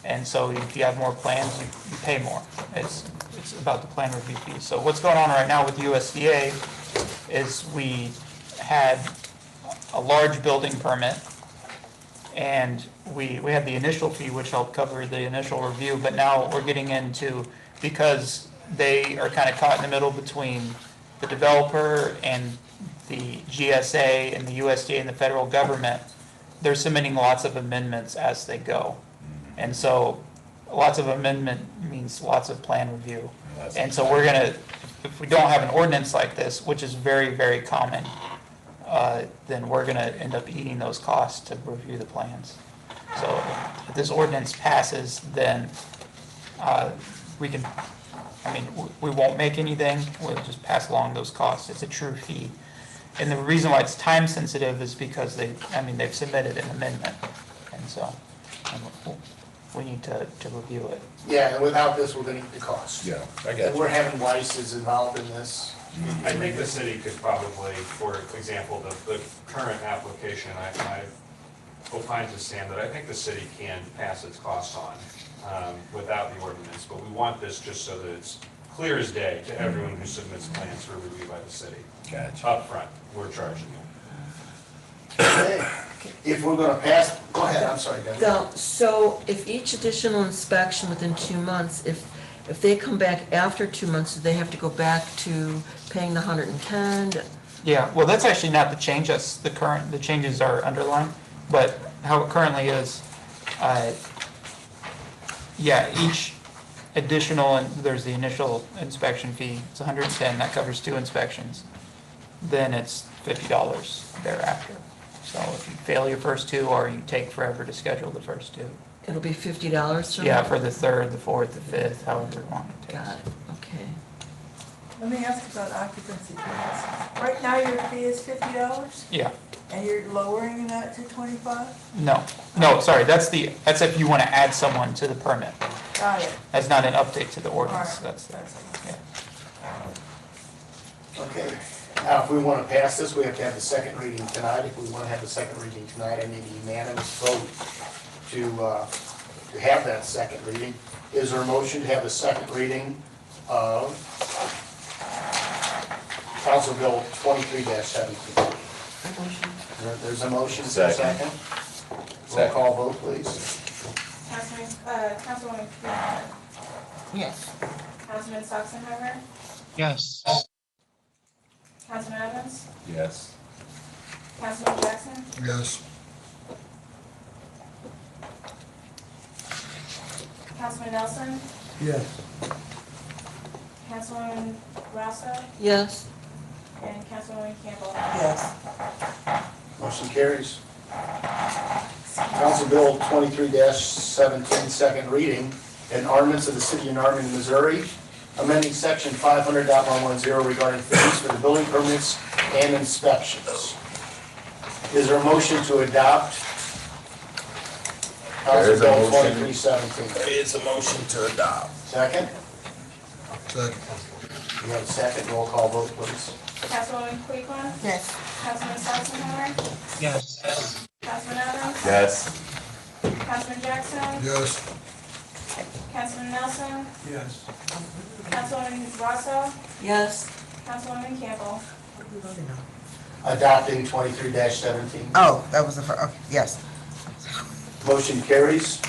And so if you have more plans, you pay more. It's about the plan review fee. So what's going on right now with USDA is we had a large building permit, and we had the initial fee, which helped cover the initial review, but now we're getting into, because they are kind of caught in the middle between the developer and the GSA and the USDA and the federal government, they're submitting lots of amendments as they go. And so lots of amendment means lots of plan review. And so we're gonna, if we don't have an ordinance like this, which is very, very common, then we're gonna end up eating those costs to review the plans. So if this ordinance passes, then we can, we won't make anything, we'll just pass along those costs. It's a true fee. And the reason why it's time sensitive is because they've submitted an amendment. And so we need to review it. Yeah, and without this, we're gonna eat the cost. Yeah, I And got you. we're having Weiss is involved in this. I think the city could probably, for example, the current application, I opine to Sam that I think the city can pass its costs on without the ordinance, but we want this just so that it's clear as day to everyone who submits plans for review by the city. Gotcha. Up front, we're charging you. Okay. If we're gonna pass, go ahead, I'm sorry, Debbie. So if each additional inspection within 2 months, if they come back after 2 months, do they have to go back to paying the 110? Yeah, well, that's actually not the change, that's the changes are underlined, but how it currently is, each additional, and there's the initial inspection fee, it's 110, that covers 2 inspections. Then it's $50 thereafter. So if you fail your first 2, or you take forever to schedule the first 2. It'll be $50 from? Yeah, for the 3rd, the 4th, the 5th, however long it takes. Got it, okay. Let me ask about occupancy permits. Right now, your fee is $50, Yeah, and you're lowering that to 25? no, sorry, that's if you want to add someone to the permit. Got it. That's not an update to the ordinance, All right. that's, yeah. Okay. Now, if we wanna pass this, we have to have the second reading tonight. If we wanna have the second reading tonight, I need a unanimous vote to have that second reading. Is there a motion to have the second reading of Council Bill 23-17? There's a motion, is there a second? Roll call vote, please. Councilwoman Piana. Yes. Councilman Stocksenhover. Yes. Councilman Evans. Yes. Councilman Jackson. Yes. Councilman Nelson. Yes. Councilwoman Rosso. Yes, and Councilwoman Campbell. Yes. Motion carries. Council Bill 23-17, second reading, an ordinance of the City of Norman, Missouri, amending Section 500.110 regarding fees for the building permits and inspections. Is there a motion to adopt There Council is a Bill motion. 23-17? There is a motion to adopt. Second? Second. We have a second, roll call vote, please. Councilwoman Cleveland. Yes. Councilman Sexton. Yes. Councilman Evans. Yes. Councilman Jackson. Yes. Councilman Nelson. Yes. Councilwoman Rosso. Yes, Councilwoman Campbell. Adopting 23-17. Oh, that was the first, okay, yes. Motion carries.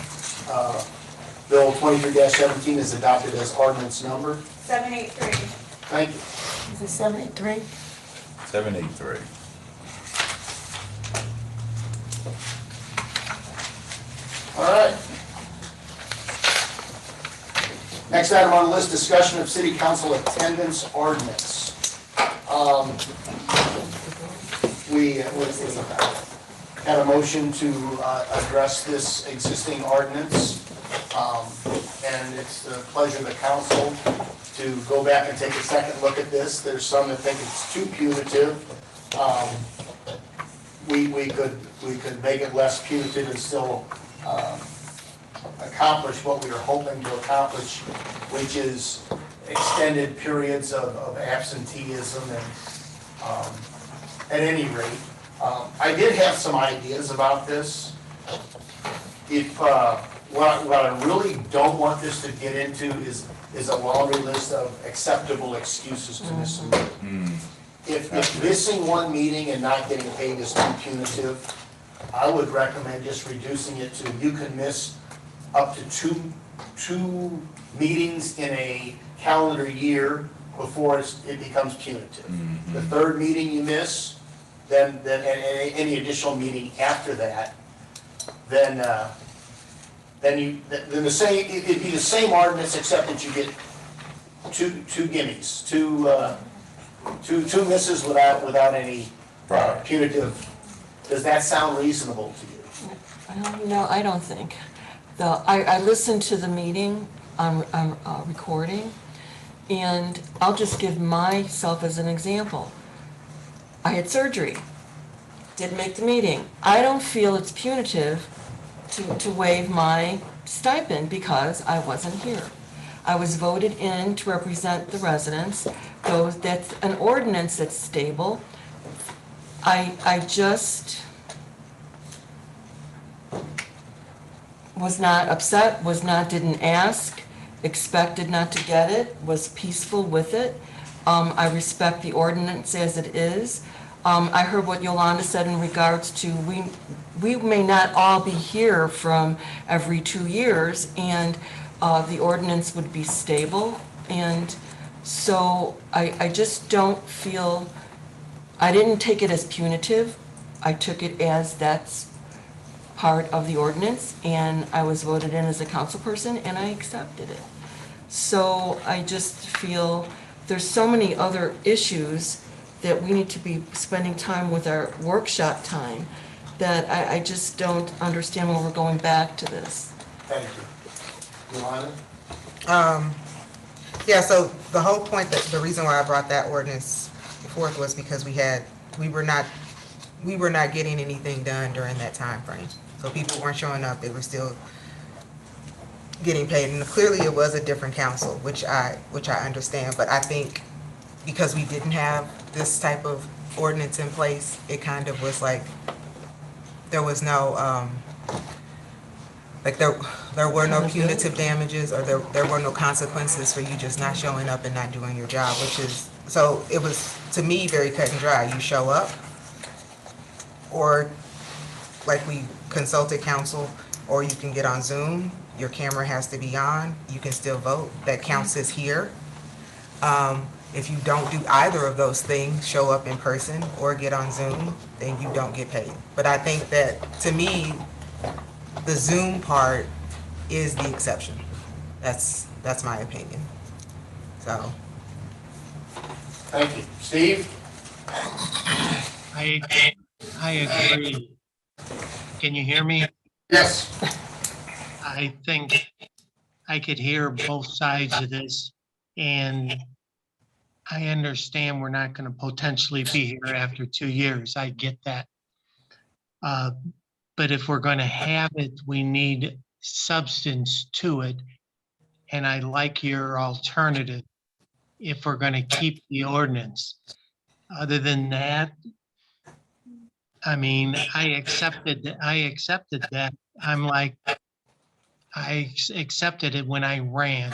Bill 23-17 is adopted as ordinance number. 783. Thank you. Is it 73? 783. All right. Next item on the list, discussion of city council attendance ordinance. We had a motion to address this existing ordinance. And it's the pleasure of the council to go back and take a second look at this. There's some that think it's too punitive. We could make it less punitive and still accomplish what we were hoping to accomplish, which is extended periods of absenteeism. And at any rate, I did have some ideas about this. If what I really don't want this to get into is a laundry list of acceptable excuses to miss a meeting. If missing one meeting and not getting paid is too punitive, I would recommend just reducing it to you can miss up to two meetings in a calendar year before it becomes punitive. The third meeting you miss, then any additional meeting after that, then the same, it'd be the same ordinance except that you get two gimmies, two misses without any punitive. Does that sound reasonable to you? no, I don't think. I listened to the meeting on recording, and I'll just give myself as an example. I had surgery, didn't make the meeting. I don't feel it's punitive to waive my stipend because I wasn't here. I was voted in to represent the residents, though that's an ordinance that's stable. I just was not upset, didn't ask, expected not to get it, was peaceful with it. I respect the ordinance as it is. I heard what Yolanda said in regards to we may not all be here from every 2 years, and the ordinance would be stable. And so I just don't feel, I didn't take it as punitive. I took it as that's part of the ordinance, and I was voted in as a council person, and I accepted it. So I just feel there's so many other issues that we need to be spending time with our workshop time, that I just don't understand why we're going back to this. Thank you. Yolanda? Yeah, so the whole point, that the reason why I brought that ordinance forth was because we were not getting anything done during that time frame. So people weren't showing up, they were still getting paid, and clearly it was a different council, which I understand, but I think because we didn't have this type of ordinance in place, it kind of was like, there was no, like there were no punitive damages, or there were no consequences for you just not showing up and not doing your job, which is, so it was, to me, very cut and dry. You show up, or like we consulted council, or you can get on Zoom, your camera has to be on, you can still vote, that counts as here. If you don't do either of those things, show up in person or get on Zoom, then you don't get paid. But I think that, to me, the Zoom part is the exception. That's my opinion. So. Thank you. Steve? I agree. Can you hear me? Yes. I think I could hear both sides of this, and I understand we're not going to potentially be here after 2 years. I get that. But if we're going to have it, we need substance to it. And I like your alternative if we're going to keep the ordinance. Other than that, I mean, I accepted that. I'm like, accepted it when I ran.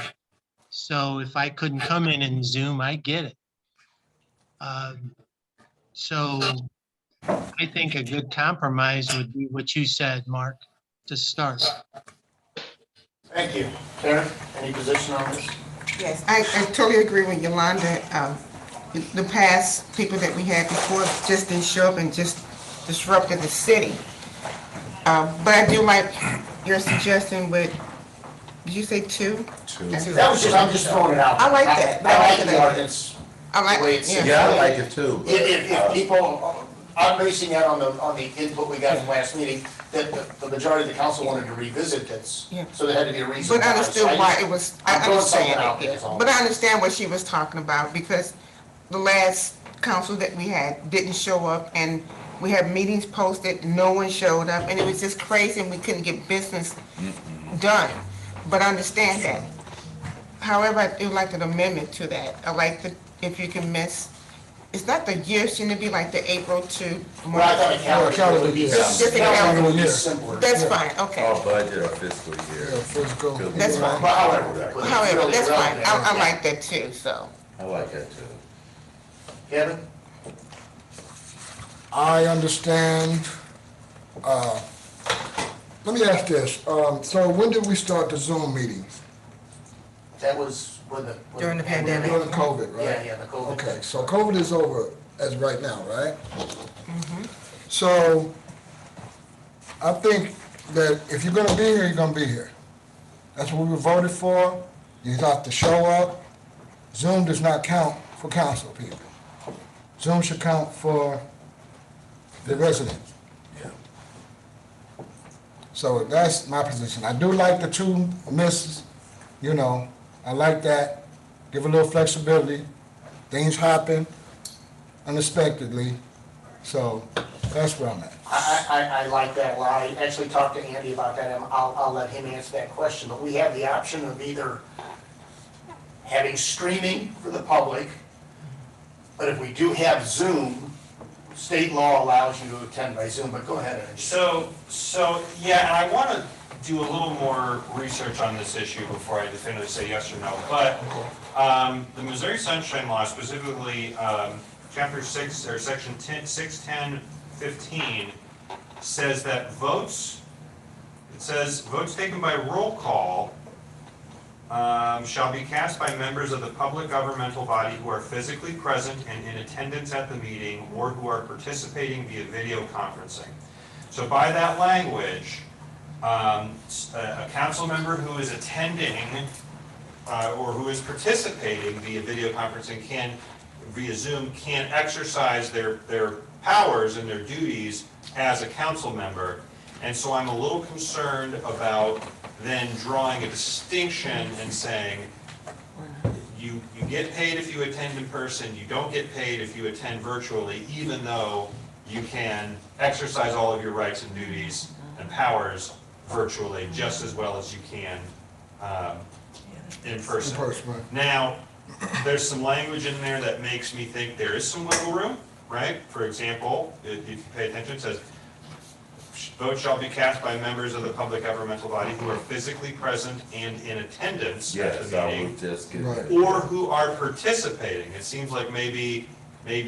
So if I couldn't come in and Zoom, I get it. So I think a good compromise would be what you said, Mark, to start. Thank you. Karen, any position on this? Yes, I totally agree with Yolanda. The past people that we had before just didn't show up and just disrupted the city. But I do like your suggestion with, did you say 2? That was just, I'm just throwing it out. I like that. I like the ordinance, I like, the way it's. yeah. Yeah, I like it too. If people, I'm basing that on the input we got from last meeting, that the majority of the council wanted to revisit this. Yeah. So there had to be a reason. But I understood why it was, I I'm throwing something understand out there, it. that's all. But I understand what she was talking about, because the last council that we had didn't show up, and we had meetings posted, no one showed up, and it was just crazy, and we couldn't get business done. But I understand that. However, I do like an amendment to that. I like the, if you can miss, it's not the year, shouldn't it be like the April to Well, I thought a calendar would be, Just a calendar would be calendar. simpler. That's fine, okay. Our budget or fiscal year. Fiscal. That's fine. But however. However, that's fine. relevant. I like that too, so. I like that too. Kevin? I understand, let me ask this, so when did we start the Zoom meetings? That was when the. During the pandemic. During COVID, right? Yeah, the COVID. Okay, so COVID is over as right now, right? So, I think that if you're gonna be here, you're gonna be here. That's what we were voted for, you have to show up. Zoom does not count for council people. Zoom should count for the residents. Yeah. So that's my position. I do like the 2 misses, you know, I like that. Give a little flexibility. Things happen unexpectedly, so that's where I'm at. I like that. Well, I actually talked to Andy about that, and I'll let him answer that question. But we have the option of either having streaming for the public, but if we do have Zoom, state law allows you to attend by Zoom, but go ahead, Andy. So, yeah, and I want to do a little more research on this issue before I definitively say yes or no. But the Missouri Sunshine Law, specifically Chapter 6 or Section 610-15, says that votes taken by roll call shall be cast by members of the public governmental body who are physically present and in attendance at the meeting or who are participating via video conferencing. So by that language, a council member who is attending or who is participating via video conferencing via Zoom can exercise their powers and their duties as a council member. And so I'm a little concerned about then drawing a distinction and saying, you get paid if you attend in person, you don't get paid if you attend virtually, even though you can exercise all of your rights and duties and powers virtually just as well as you can in person. Right. Now, there's some language in there that makes me think there is some wiggle room, right? For example, if you pay attention, it says, votes shall be cast by members of the public governmental body who are physically present and in attendance at Yes, the I meeting, would just get Right. that. or who are participating. It seems like maybe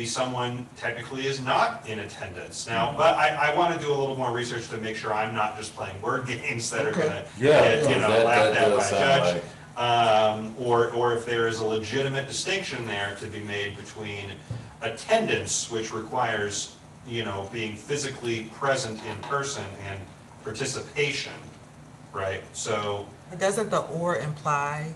someone technically is not in attendance now, but I want to do a little more research to make sure I'm not just playing word games that are Okay. gonna Yeah, get, that laughed at does by a sound judge. like. Or if there is a legitimate distinction there to be made between attendance, which requires, being physically present in person, and participation, right? So, Doesn't the "or" imply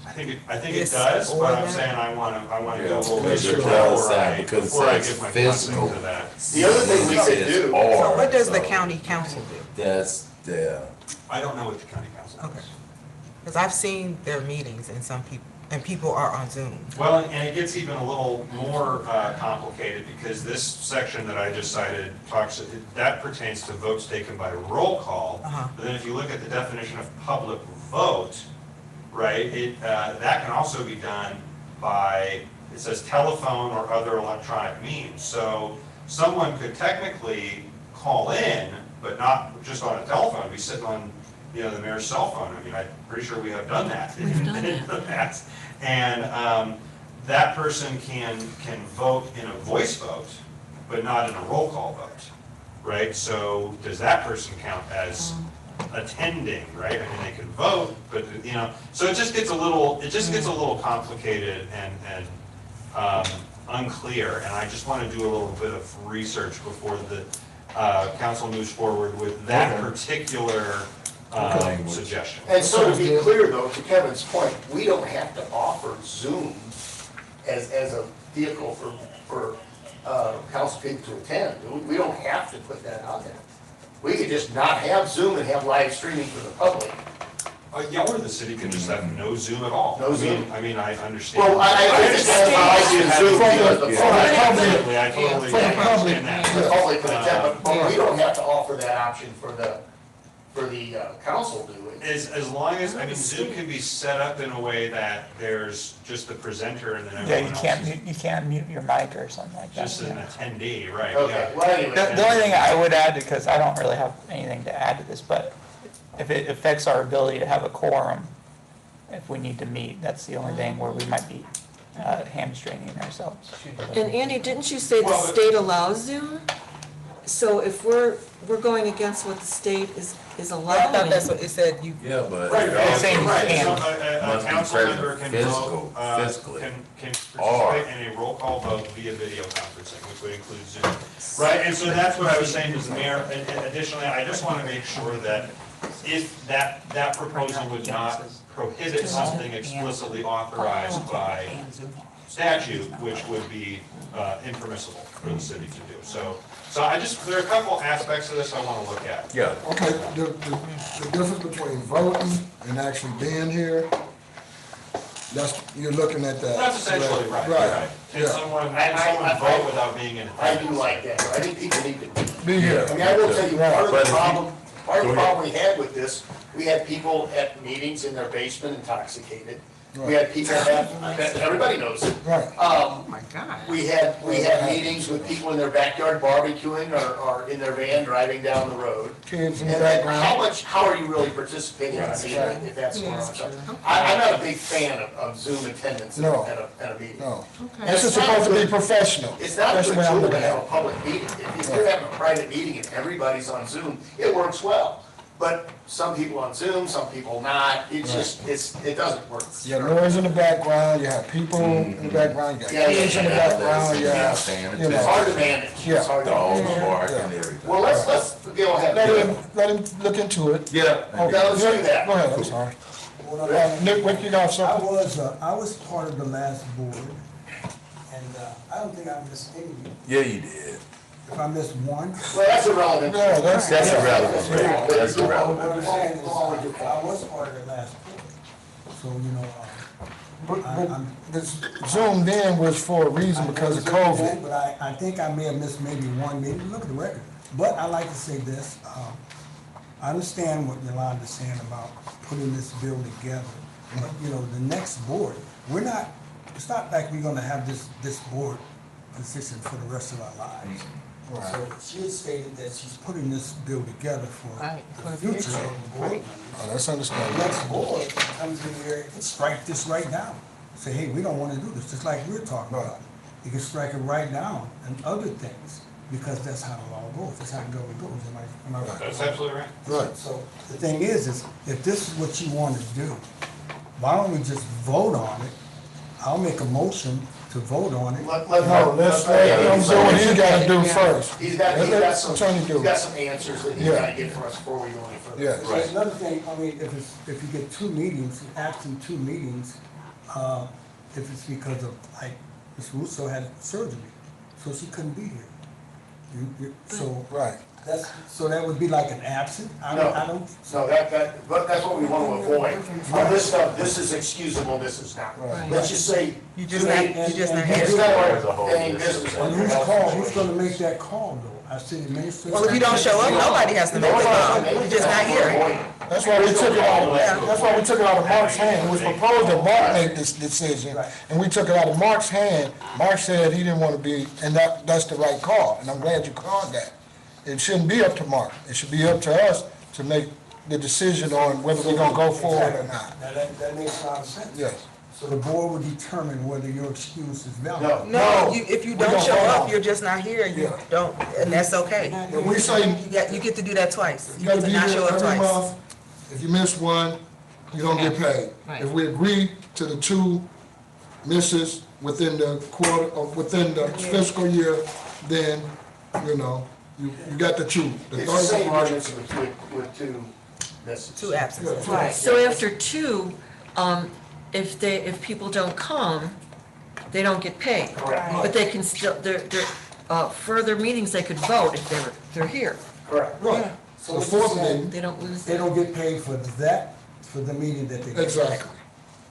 I think it This does, but I'm ordinance? saying I wanna go a Yeah, little because research it does before sound, because before I it give my says blessing fiscal. to that. The other thing we could do, So what does the So county council do? That's, yeah. I don't know what the county council Okay. does. Because I've seen their meetings and people are on Zoom. Well, and it gets even a little more complicated because this section that I just cited that pertains to votes taken by roll call. Uh-huh. But then if you look at the definition of public vote, right, that can also be done by, it says telephone or other electronic means. So someone could technically call in, but not just on a telephone, be sitting on, the mayor's cell phone. I mean, I'm pretty sure we have done that in the past. And that person can vote in a voice vote, but not in a roll call vote, right? So does that person count as attending, right? I mean, they can vote, but, so it just gets a little complicated and unclear. And I just want to do a little bit of research before the council moves forward with that particular suggestion. and so to be clear though, to Kevin's point, we don't have to offer Zoom as a vehicle for council people to attend. We don't have to put that on there. We could just not have Zoom and have live streaming for the public. Yeah, or the city could just have no Zoom at all. No Zoom. I mean, I understand. Well, I understand how I see Zoom, because the Absolutely, I totally For the public, understand that. the public can attend, but we don't have to offer that option for the council, do we? As long as, I mean, Zoom can be set up in a way that there's just the presenter and then Yeah, everyone else is you can't mute your mic or something like that. just an yeah. attendee, right? Okay, Yeah. well, anyway. The only thing I would add, because I don't really have anything to add to this, but if it affects our ability to have a quorum, if we need to meet, that's the only thing where we might be hamstringing ourselves. And Andy, didn't you say the Well, state allows Zoom? So if we're going against what the state is I thought allowing, that's what it said, you, Yeah, but. Right, It's saying you right, can. so a Must be council present member can fiscal- vote, fiscally. can Or- participate in a roll call vote via video conferencing, which would include Zoom. Right, and so that's what I was saying is the mayor, and additionally, I just want to make sure that if that proposal would not prohibit something explicitly authorized by statute, which would be impermissible for the city to do. So there are a couple aspects of this I want to look at. Yeah. Okay, the difference between voting and actually being here, you're looking at that. That's essentially right. Right, Can yeah. someone I- vote without being in I attendance? do like that, I think people need to. Be here. I mean, I will tell you, part of But the if you- problem we had with this, we had people at meetings in their basement intoxicated. We had people that, everybody knows it. Right. oh my God. We had meetings with people in their backyard barbecuing or in their van driving down the road. Kids in the And then background. how are you really participating in a meeting if that's going on? So I'm not a big fan of Zoom attendance at No. a meeting. No. And This is it's not supposed to be good- professional. It's not a That's good the way I'm tool to looking have at a it. public meeting. If you're having a private meeting and everybody's on Zoom, it works well. But some people on Zoom, some people not, it's just, it doesn't work. You have noise in the background, you have people in the background, you got Yeah, kids in the yeah, background, you have, you It's hard know. to manage. Yeah. It's hard to Dogs manage. barking, Yeah. everything. Well, let's go ahead. Let him look into it. Yeah. Okay, let's do that. Go ahead, I'm sorry. Nick, what you got, I something? was part of the last board, and I don't think I missed any. Yeah, you did. If I missed one. Well, that's irrelevant. No, that's irrelevant. That's What irrelevant. I'm saying is, I was part of the last board, so, But this Zoom then was for a reason because of COVID. But I think I may have missed maybe one, maybe, look at the record. But I like to say this, I understand what Yolanda's saying about putting this bill together. But, the next board, it's not like we're gonna have this board consistent for the rest of our lives. So she has stated that she's putting this bill together for the future of the board. Oh, that's The understandable. next board comes in here and strike this right down. Say, hey, we don't wanna do this, just like we're talking about. You can strike it right down and other things, because that's how the law goes, that's how the government goes, am I right? That's absolutely right. Right. So the thing is if this is what you wanna do, why don't we just vote on it? I'll make a motion to vote on it. Let No, let's let him do what he gotta do first. He's got Let some Tony do it. answers that he's Yeah. gotta get for us before we go any further. Yeah. There's another thing, if you get two meetings, you ask them 2 meetings, if it's because of, like, Ms. Russo had surgery, so she couldn't be here. So, Right. so that would be like an absent? I No. don't. So but that's what we want to avoid. On this stuff, this is excusable, this is not. Right. Let's just say. You just not here. It's not paying business. And who's gonna make that call though? Our city administrator? Well, if you don't show up, nobody has to make the call. You're just not here. That's why we took it out, that's why we took it out of Mark's hand. It was proposed that Mark make this decision, and we took it out of Mark's hand. Mark said he didn't want to be, and that's the right call, and I'm glad you called that. It shouldn't be up to Mark. It should be up to us to make the decision on whether we're gonna go forward or not. Now, that makes a lot of sense. Yes. So the board will determine whether your excuse is valid. No. No, if you We don't don't show vote up, on it. you're just not here, you don't, and that's okay. If we say You get to do that twice. you You get gotta to be not here show up every twice. month, if you miss one, you don't get paid. Right. If we agree to the 2 misses within the quarter, or within the fiscal year, then, you know, you got the 2. The It's the same 30 emergency with 2 misses. 2 absences. Yeah. So after 2, if people don't come, they don't get paid. Correct. But they can still, further meetings, they could vote if they're here. Correct. Right. So The what you're fourth saying, meeting. They don't lose they their. don't get paid for that, for the meeting that they. get. Exactly.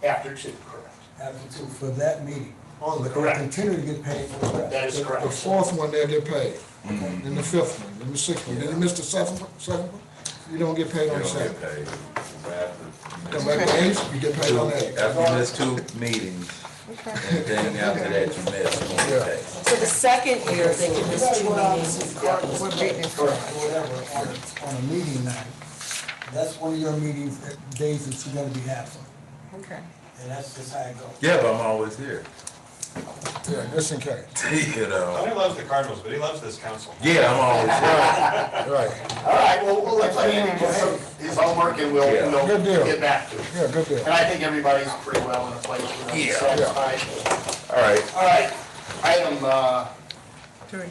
After 2, correct. After two, for that meeting. But they Correct. continue to get paid for the rest. That is The correct. 4th one, they'll get paid. Then the 5th one, then the 6th one. Then you miss the 7th one, you don't get paid on the 7th. Come back to 8th, you get paid on the 8th. After you miss 2 meetings, anything after that you miss, you won't get paid. So the second year, they can miss 2 meetings. What maintenance or whatever on a meeting night, that's one of your meetings, days that you're gonna be absent. Okay. And that's just how it goes. Yeah, but I'm always here, Yeah, just in case. you know. Tony loves the Cardinals, but he loves this council. Yeah, I'm always here. Right, All right, well, we'll let Andy do his homework and we'll Good deal. get back to it. yeah, good deal. And I think everybody's pretty well in a place, Yeah. satisfied. All right. All right,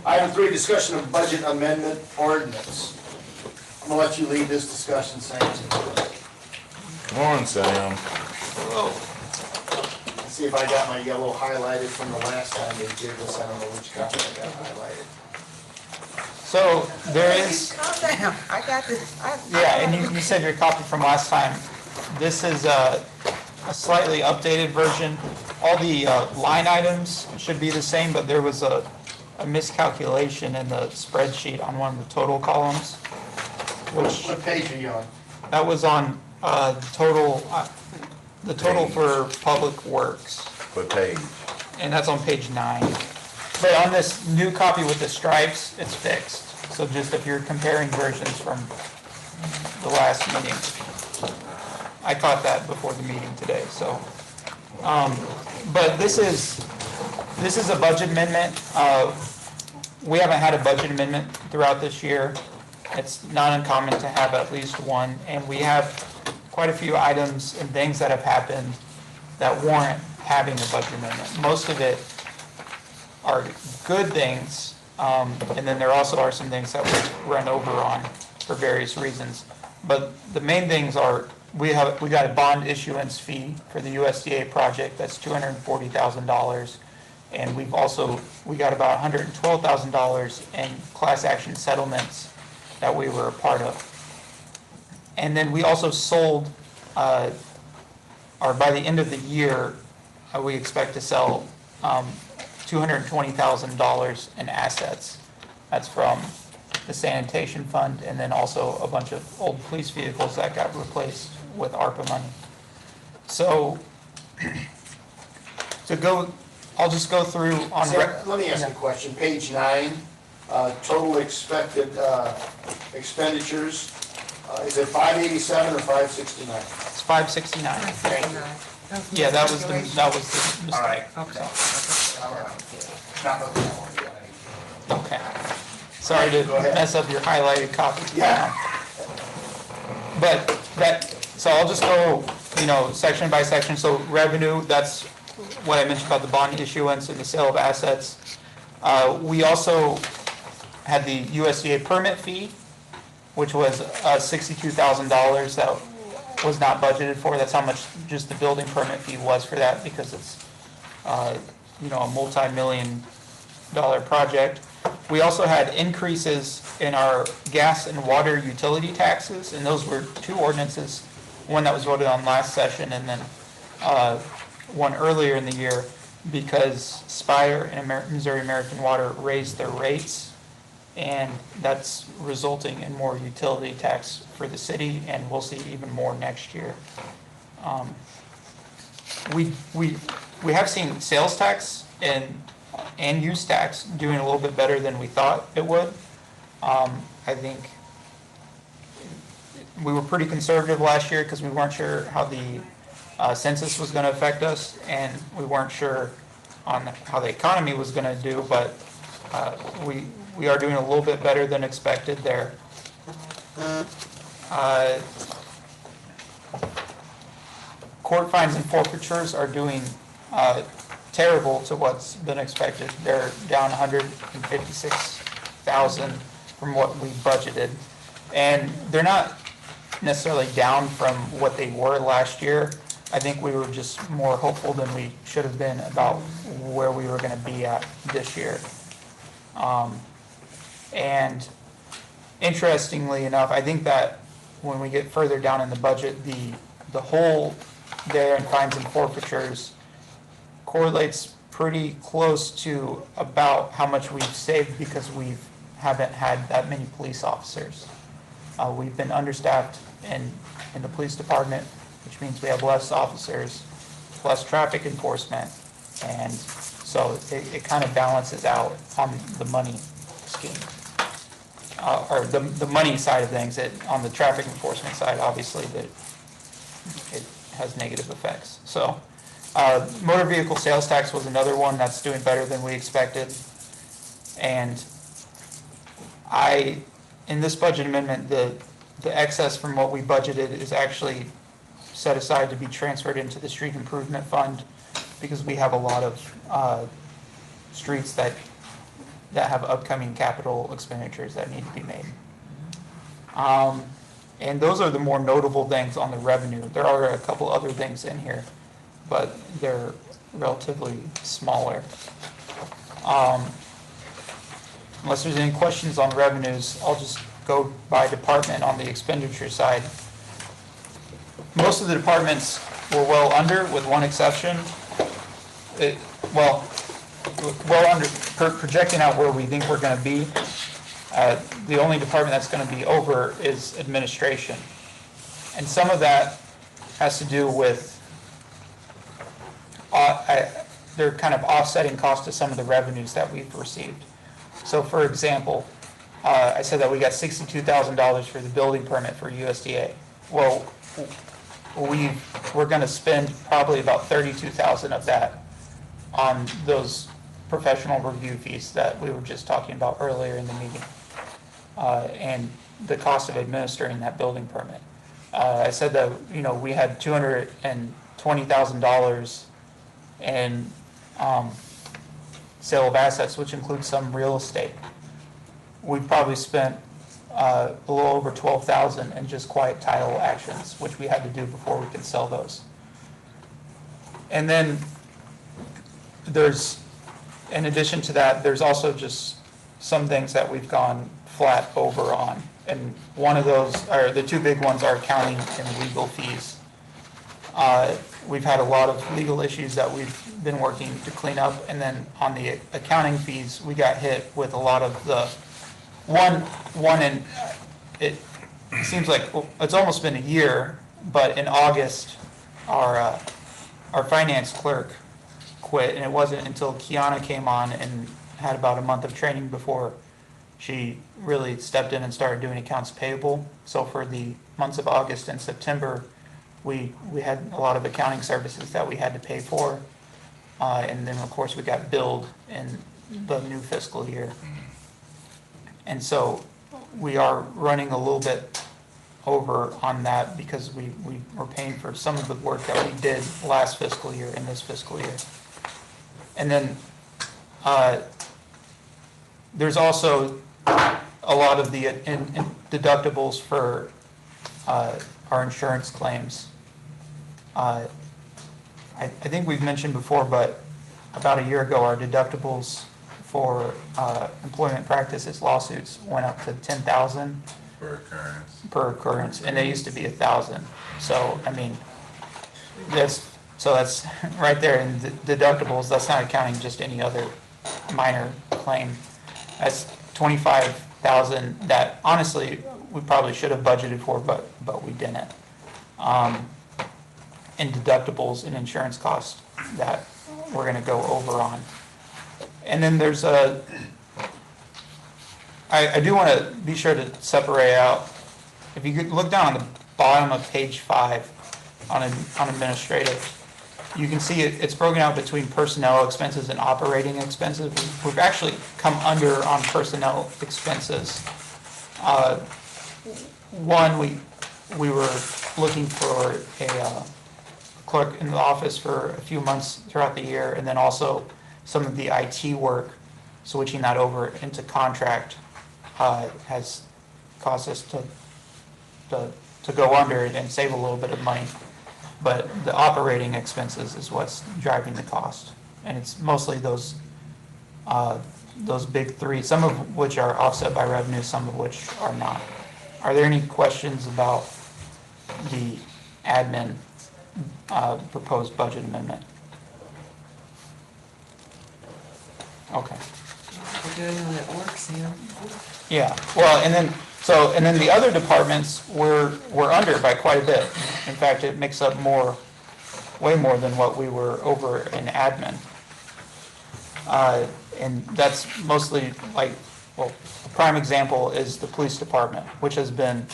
item 3, discussion of budget amendment ordinance. I'm gonna let you lead this discussion, Sam. Come on, Sam. See if I got my yellow highlighted from the last time they did this, I don't know which copy I got highlighted. So there is, Calm down, I got this. yeah, and you said your copy from last time. This is a slightly updated version. All the line items should be the same, but there was a miscalculation in the spreadsheet on one of the total columns, which, What page are you on? that was on the total for Public Works, What page? and that's on page 9. But on this new copy with the stripes, it's fixed. So just if you're comparing versions from the last meeting. I caught that before the meeting today, so. But this is a budget amendment. We haven't had a budget amendment throughout this year. It's not uncommon to have at least one, and we have quite a few items and things that have happened that warrant having a budget amendment. Most of it are good things, and then there also are some things that we run over on for various reasons. But the main things are, we got a bond issuance fee for the USDA project, that's $240,000. And we got about $112,000 in class action settlements that we were a part of. And then we also sold, or by the end of the year, we expect to sell $220,000 in assets. That's from the sanitation fund, and then also a bunch of old police vehicles that got replaced with ARPA money. So, I'll just go through on. Sam, let me ask you a question. Page 9, total expected expenditures, is it 587 or 569? It's 569. Thank you. Yeah, that was the mistake. All right. Okay. All right. Not looking at one. Okay. Sorry to Go ahead. mess up your highlighted copy. Yeah. But so I'll just go, section by section. So revenue, that's what I mentioned about the bond issuance and the sale of assets. We also had the USDA permit fee, which was $62,000 that was not budgeted for. That's how much just the building permit fee was for that, because it's, a multi-million-dollar project. We also had increases in our gas and water utility taxes, and those were two ordinances, one that was voted on last session, and then one earlier in the year, because Spire and Missouri American Water raised their rates, and that's resulting in more utility tax for the city, and we'll see even more next year. We have seen sales tax and use tax doing a little bit better than we thought it would. I think we were pretty conservative last year because we weren't sure how the census was going to affect us, and we weren't sure on how the economy was going to do, but we are doing a little bit better than expected there. Court fines and forfeitures are doing terrible to what's been expected. They're down 156,000 from what we budgeted. And they're not necessarily down from what they were last year. I think we were just more hopeful than we should have been about where we were going to be at this year. And interestingly enough, I think that when we get further down in the budget, the hole there in fines and forfeitures correlates pretty close to about how much we've saved because we haven't had that many police officers. We've been understaffed in the police department, which means we have less officers, less traffic enforcement, and so it kind of balances out on the money scheme. Or the money side of things. On the traffic enforcement side, obviously, that it has negative effects. So motor vehicle sales tax was another one that's doing better than we expected. And in this budget amendment, the excess from what we budgeted is actually set aside to be transferred into the street improvement fund because we have a lot of streets that have upcoming capital expenditures that need to be made. And those are the more notable things on the revenue. There are a couple other things in here, but they're relatively smaller. Unless there's any questions on revenues, I'll just go by department on the expenditure side. Most of the departments were well under, with one exception. Well under, projecting out where we think we're going to be. The only department that's going to be over is administration. And some of that has to do with, they're kind of offsetting costs to some of the revenues that we've received. So for example, I said that we got $62,000 for the building permit for USDA. Well, we're going to spend probably about $32,000 of that on those professional review fees that we were just talking about earlier in the meeting, and the cost of administering that building permit. I said that we had $220,000 in sale of assets, which includes some real estate. We've probably spent a little over $12,000 in just quiet title actions, which we had to do before we could sell those. And then in addition to that, there's also just some things that we've gone flat over on. And one of those, or the two big ones, are accounting and legal fees. We've had a lot of legal issues that we've been working to clean up. And then on the accounting fees, we got hit with a lot of the it seems like it's almost been a year, but in August, our finance clerk quit, and it wasn't until Kiana came on and had about a month of training before she really stepped in and started doing accounts payable. So for the months of August and September, we had a lot of accounting services that we had to pay for, and then of course we got billed in the new fiscal year. And so we are running a little bit over on that because we were paying for some of the work that we did last fiscal year and this fiscal year. And then there's also a lot of the deductibles for our insurance claims. I think we've mentioned before, but about a year ago, our deductibles for employment practices lawsuits went up to 10,000 per occurrence, and it used to be 1,000. So, I mean, that's right there in deductibles. That's not accounting just any other minor claim. That's 25,000 that honestly we probably should have budgeted for, but we didn't. In deductibles and insurance costs that we're going to go over on. And then there's I do want to be sure to separate out, if you could look down on the bottom of page 5 on administrative, you can see it's broken out between personnel expenses and operating expenses. We've actually come under on personnel expenses. One, we were looking for a clerk in the office for a few months throughout the year, and then also some of the IT work, switching that over into contract has caused us to go under and save a little bit of money. But the operating expenses is what's driving the cost, and it's mostly those big three, some of which are offset by revenue, some of which are not. Are there any questions about the admin proposed budget amendment? Okay. We're doing how that works, Sam. Yeah, well, and then the other departments we're under by quite a bit. In fact, it makes up way more than what we were over in admin. And that's mostly like, well, a prime example is the police department, which has been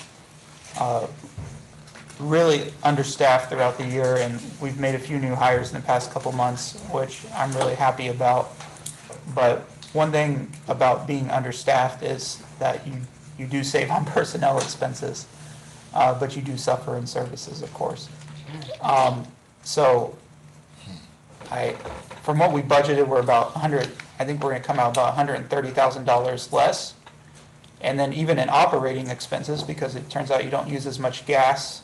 really understaffed throughout the year, and we've made a few new hires in the past couple months, which I'm really happy about. But one thing about being understaffed is that you do save on personnel expenses, but you do suffer in services, of course. So from what we budgeted, we're about I think we're gonna come out about $130,000 less. And then even in operating expenses, because it turns out you don't use as much gas.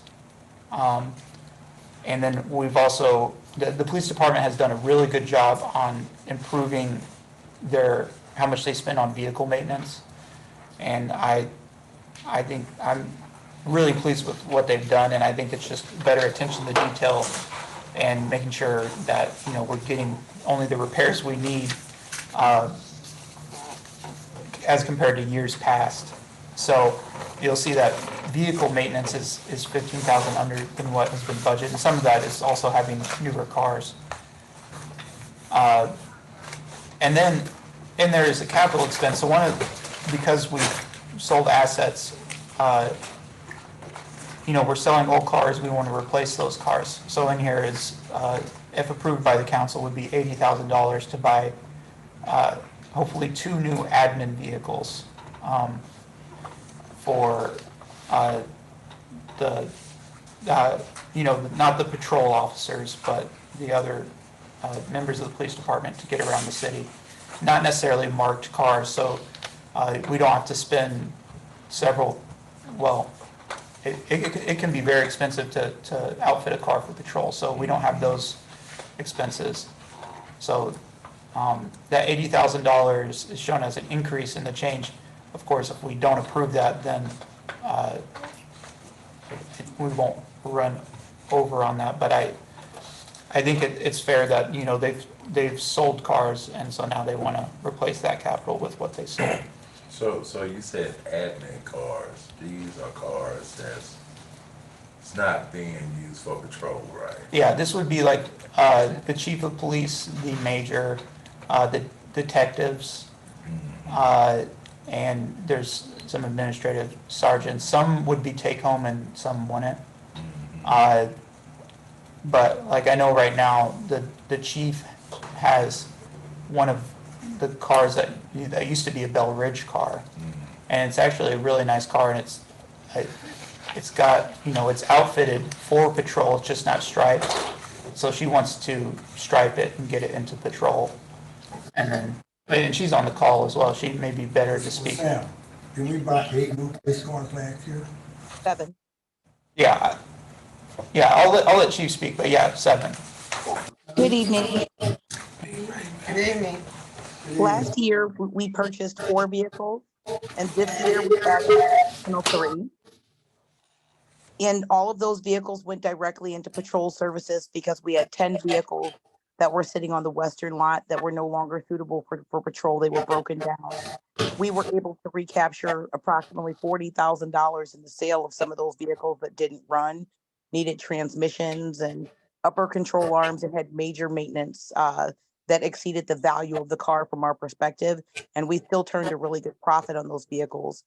And then we've also, the police department has done a really good job on improving how much they spend on vehicle maintenance. And I think I'm really pleased with what they've done, and I think it's just better attention to detail and making sure that, we're getting only the repairs we need as compared to years past. So you'll see that vehicle maintenance is 15,000 under than what has been budgeted, and some of that is also having newer cars. And then there is a capital expense. So because we've sold assets, we're selling old cars, we want to replace those cars. So in here is, if approved by the council, would be $80,000 to buy hopefully 2 new admin vehicles for not the patrol officers, but the other members of the police department to get around the city. Not necessarily marked cars, so we don't have to spend it can be very expensive to outfit a car for patrol, so we don't have those expenses. So that $80,000 is shown as an increase in the change. Of course, if we don't approve that, then we won't run over on that. But I think it's fair that they've sold cars, and so now they want to replace that capital with what they sold. So you said admin cars. These are cars it's not being used for patrol, right? Yeah, this would be like the chief of police, the major, the detectives, and there's some administrative sergeants. Some would be take home and some wouldn't. But like I know right now, the chief has one of the cars that used to be a Bell Ridge car, and it's actually a really nice car, and it's got it's outfitted for patrol. It's just not striped, so she wants to stripe it and get it into patrol. And she's on the call as well. She may be better to speak. Sam, did we buy 8 new police cars last year? 7. Yeah, I'll let Chief speak, but yeah, 7. Good evening. Good evening. Last year, we purchased 4 vehicles, and this year we added an additional 3. And all of those vehicles went directly into patrol services because we had 10 vehicles that were sitting on the western lot that were no longer suitable for patrol. They were broken down. We were able to recapture approximately $40,000 in the sale of some of those vehicles that didn't run, needed transmissions and upper control arms, and had major maintenance that exceeded the value of the car from our perspective. And we still turned a really good profit on those vehicles.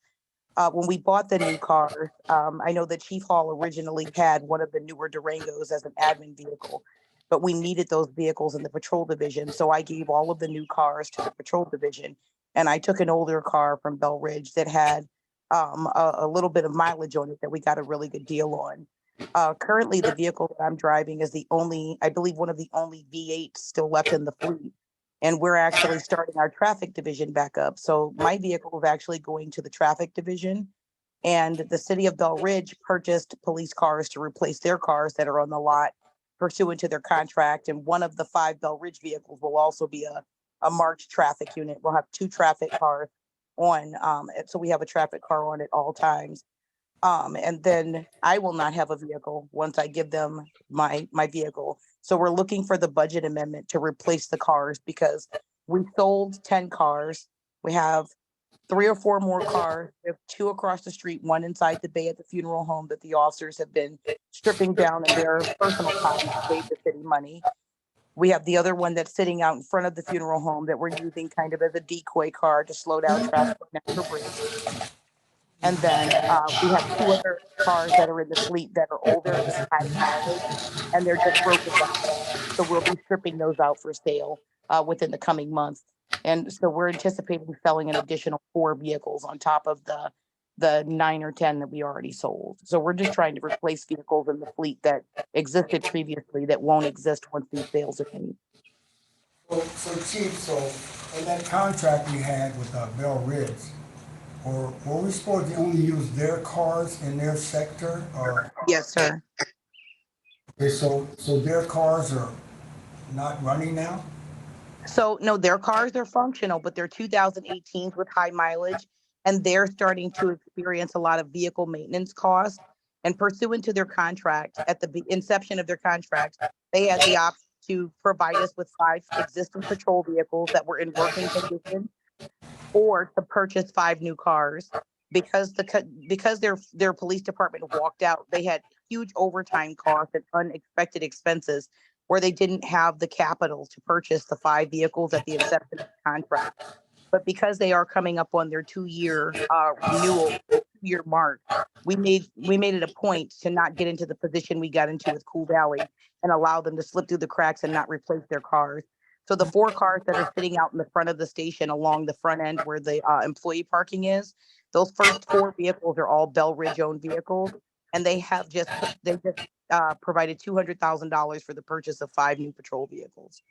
When we bought the new car, I know that Chief Hall originally had one of the newer Durangos as an admin vehicle, but we needed those vehicles in the patrol division. So I gave all of the new cars to the patrol division, and I took an older car from Bell Ridge that had a little bit of mileage on it that we got a really good deal on. Currently, the vehicle that I'm driving is the only, I believe, one of the only V8s still left in the fleet. And we're actually starting our traffic division back up. So my vehicle is actually going to the traffic division. And the city of Bell Ridge purchased police cars to replace their cars that are on the lot pursuant to their contract. And one of the 5 Bell Ridge vehicles will also be a marked traffic unit. We'll have 2 traffic cars on. So we have a traffic car on at all times. And then I will not have a vehicle once I give them my vehicle. So we're looking for the budget amendment to replace the cars because we sold 10 cars. We have 3 or 4 more cars. We have 2 across the street, 1 inside the bay at the funeral home that the officers have been stripping down in their personal time to save the city money. We have the other one that's sitting out in front of the funeral home that we're using kind of as a decoy car to slow down traffic on Natural Bridge. And then we have 2 other cars that are in the fleet that are older and high mileage, and they're just broken down. So we'll be stripping those out for sale within the coming months. And so we're anticipating selling an additional 4 vehicles on top of the 9 or 10 that we already sold. So we're just trying to replace vehicles in the fleet that existed previously that won't exist once these sales are made. So Chief, so in that contract we had with Bell Ridge, or were we supposed to only use their cars in their sector, or? Yes, sir. Okay, so their cars are not running now? So no, their cars are functional, but they're 2018s with high mileage, and they're starting to experience a lot of vehicle maintenance costs. And pursuant to their contract, at the inception of their contract, they had the option to provide us with 5 existing patrol vehicles that were in working condition, or to purchase 5 new cars. Because their police department walked out, they had huge overtime costs and unexpected expenses where they didn't have the capital to purchase the 5 vehicles at the inception of the contract. But because they are coming up on their 2-year renewal, 2-year mark, we made it a point to not get into the position we got into with Cool Valley and allow them to slip through the cracks and not replace their cars. So the 4 cars that are sitting out in the front of the station along the front end where the employee parking is, those first 4 vehicles are all Bell Ridge owned vehicles, and they just provided $200,000 for the purchase of 5 new patrol vehicles.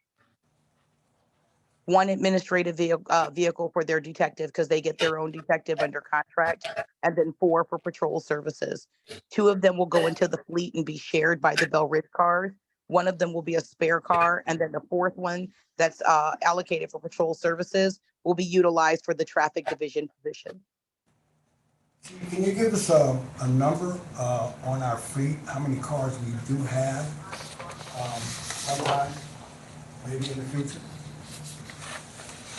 1 administrative vehicle for their detective because they get their own detective under contract, and then 4 for patrol services. 2 of them will go into the fleet and be shared by the Bell Ridge cars. 1 of them will be a spare car, and then the 4th one that's allocated for patrol services will be utilized for the traffic division position. Can you give us a number on our fleet, how many cars we do have, sometime, maybe in the future?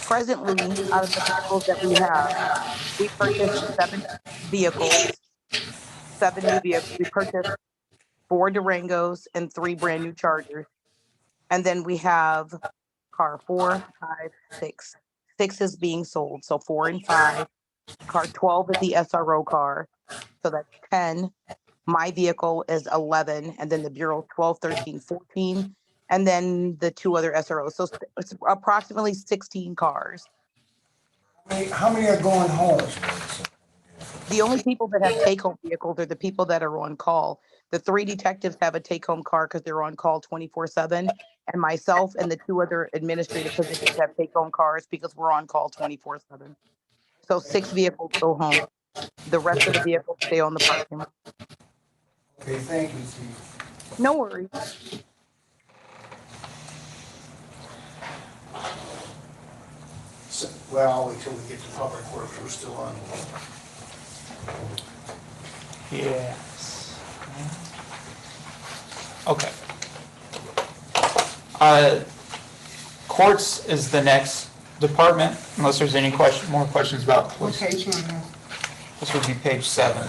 Presently, out of the vehicles that we have, we purchased 7 vehicles, 7 new vehicles. We purchased 4 Durangos and 3 brand new Chargers. And then we have car 4, 5, 6. 6 is being sold, so 4 and 5. Car 12 is the SRO car, so that's 10. My vehicle is 11, and then the Bureau 12, 13, 14, and then the 2 other SROs. So it's approximately 16 cars. How many are going home? The only people that have take-home vehicles are the people that are on call. The 3 detectives have a take-home car because they're on call 24/7, and myself and the 2 other administrative positions have take-home cars because we're on call 24/7. So 6 vehicles go home. The rest of the vehicles stay on the parking lot. Okay, thank you, Chief. No worries. So, well, I'll wait till we get to public works, we're still on. Yes. Okay. Courts is the next department, unless there's any more questions about police. Okay, Chief. This would be page 7.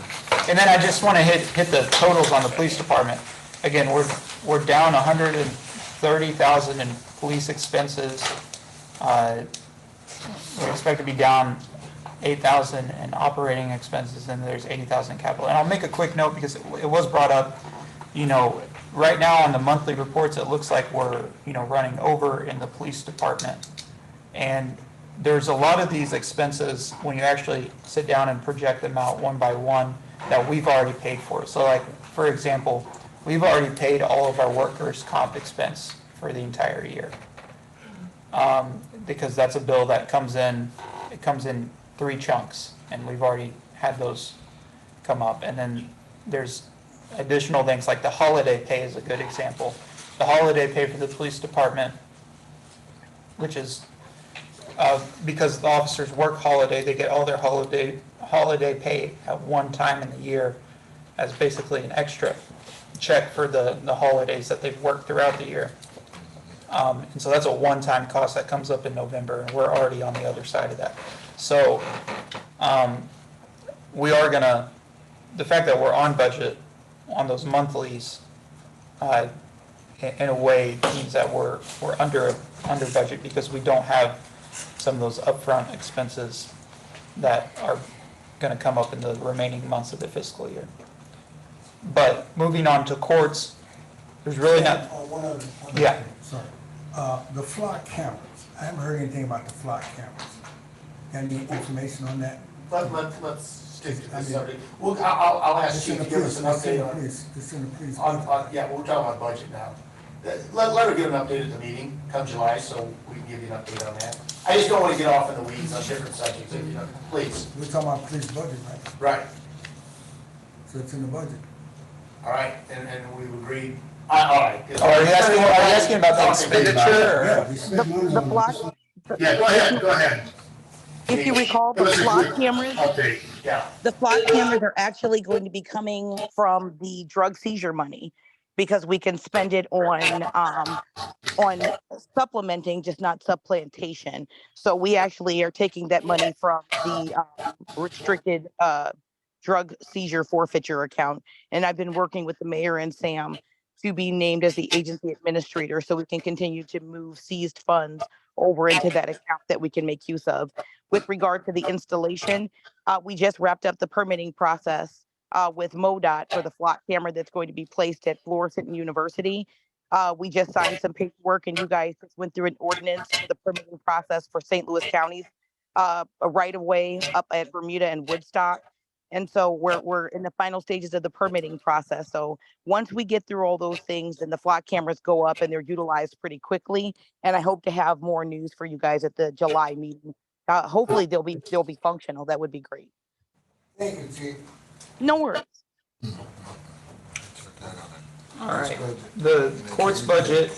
And then I just want to hit the totals on the police department. Again, we're down 130,000 in police expenses. We expect to be down 8,000 in operating expenses, and there's 80,000 in capital. And I'll make a quick note because it was brought up, right now on the monthly reports, it looks like we're, running over in the police department. And there's a lot of these expenses, when you actually sit down and project them out one by one, that we've already paid for. So like, for example, we've already paid all of our workers' comp expense for the entire year. Because that's a bill that comes in 3 chunks, and we've already had those come up. And then there's additional things like the holiday pay is a good example. The holiday pay for the police department, which is because the officers work holiday, they get all their holiday pay at one time in the year as basically an extra check for the holidays that they've worked throughout the year. And so that's a one-time cost that comes up in November, and we're already on the other side of that. So we are gonna, the fact that we're on budget on those monthlies, in a way means that we're under budget because we don't have some of those upfront expenses that are gonna come up in the remaining months of the fiscal year. But moving on to courts, there's really not. One other Yeah. thing, sorry. The flock cameras, I haven't heard anything about the flock cameras. Got any information on that? Let's stick to this subject. Well, I'll ask It's you in to the give us police, an it's in the update police, it's in the police. yeah, we're talking about budget now. Let her get an update at the meeting come July, so we can give you an update on that. I just don't want to get off in the weeds on different subjects, please. We're talking about police budget, right? Right, So it's in the budget. all right, and we've agreed, all right. Are you asking about the expenditure? Yeah, we spent money The on block, Yeah, go ahead. if you recall, the Give us a flock quick cameras, Update, yeah. the flock cameras are actually going to be coming from the drug seizure money because we can spend it on supplementing, just not supplantation. So we actually are taking that money from the restricted drug seizure forfeiture account. And I've been working with the mayor and Sam to be named as the agency administrator so we can continue to move seized funds over into that account that we can make use of. With regard to the installation, we just wrapped up the permitting process with MoDOT for the flock camera that's going to be placed at Florissant University. We just signed some paperwork and you guys just went through an ordinance for the permitting process for St. Louis counties, a right of way up at Bermuda and Woodstock. And so we're in the final stages of the permitting process. So once we get through all those things, then the flock cameras go up and they're utilized pretty quickly. And I hope to have more news for you guys at the July meeting. Hopefully they'll be functional. That would be great. Thank you, Chief. No worries. All right, the court's budget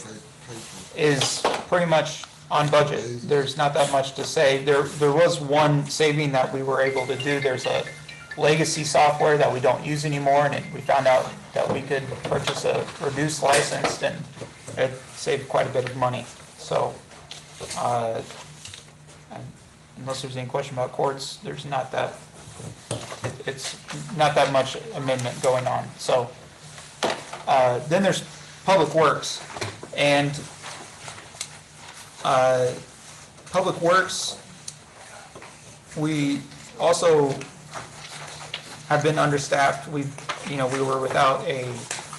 is pretty much on budget. There's not that much to say. There was one saving that we were able to do. There's a legacy software that we don't use anymore, and we found out that we could purchase a reduced license, and it saved quite a bit of money. So, unless there's any question about courts, there's not that, it's not that much amendment going on. So, then there's Public Works, and Public Works, we also have been understaffed. We were without a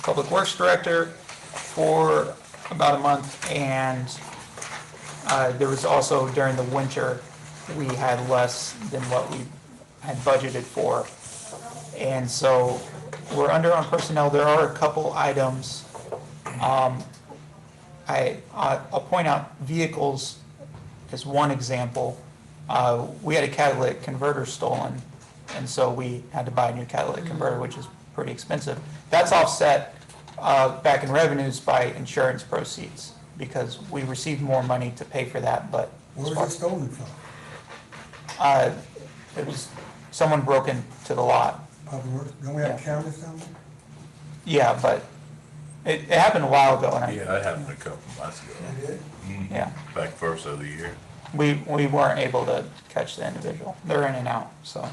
Public Works director for about a month, and there was also during the winter, we had less than what we had budgeted for. And so we're under on personnel. There are a couple items. I'll point out vehicles as one example. We had a catalytic converter stolen, and so we had to buy a new catalytic converter, which is pretty expensive. That's offset back in revenues by insurance proceeds, because we received more money to pay for that, but. Where was it stolen from? It was, someone broke into the lot. Public Works, don't we have Yeah. cameras down there? Yeah, but it happened a while ago, and Yeah, that happened a couple months ago. They did? yeah, Like first of the year. we weren't able to catch the individual. They're in and out, so,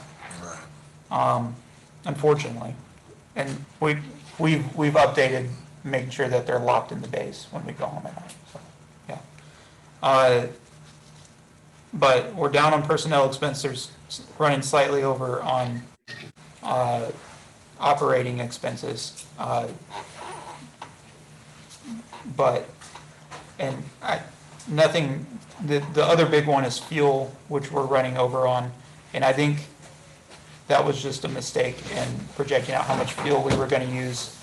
unfortunately. And we've updated, making sure that they're locked in the base when we go home at night, so, yeah. But we're down on personnel expenses, running slightly over on, operating expenses. But, and nothing, the other big one is fuel, which we're running over on. And I think that was just a mistake in projecting out how much fuel we were gonna use.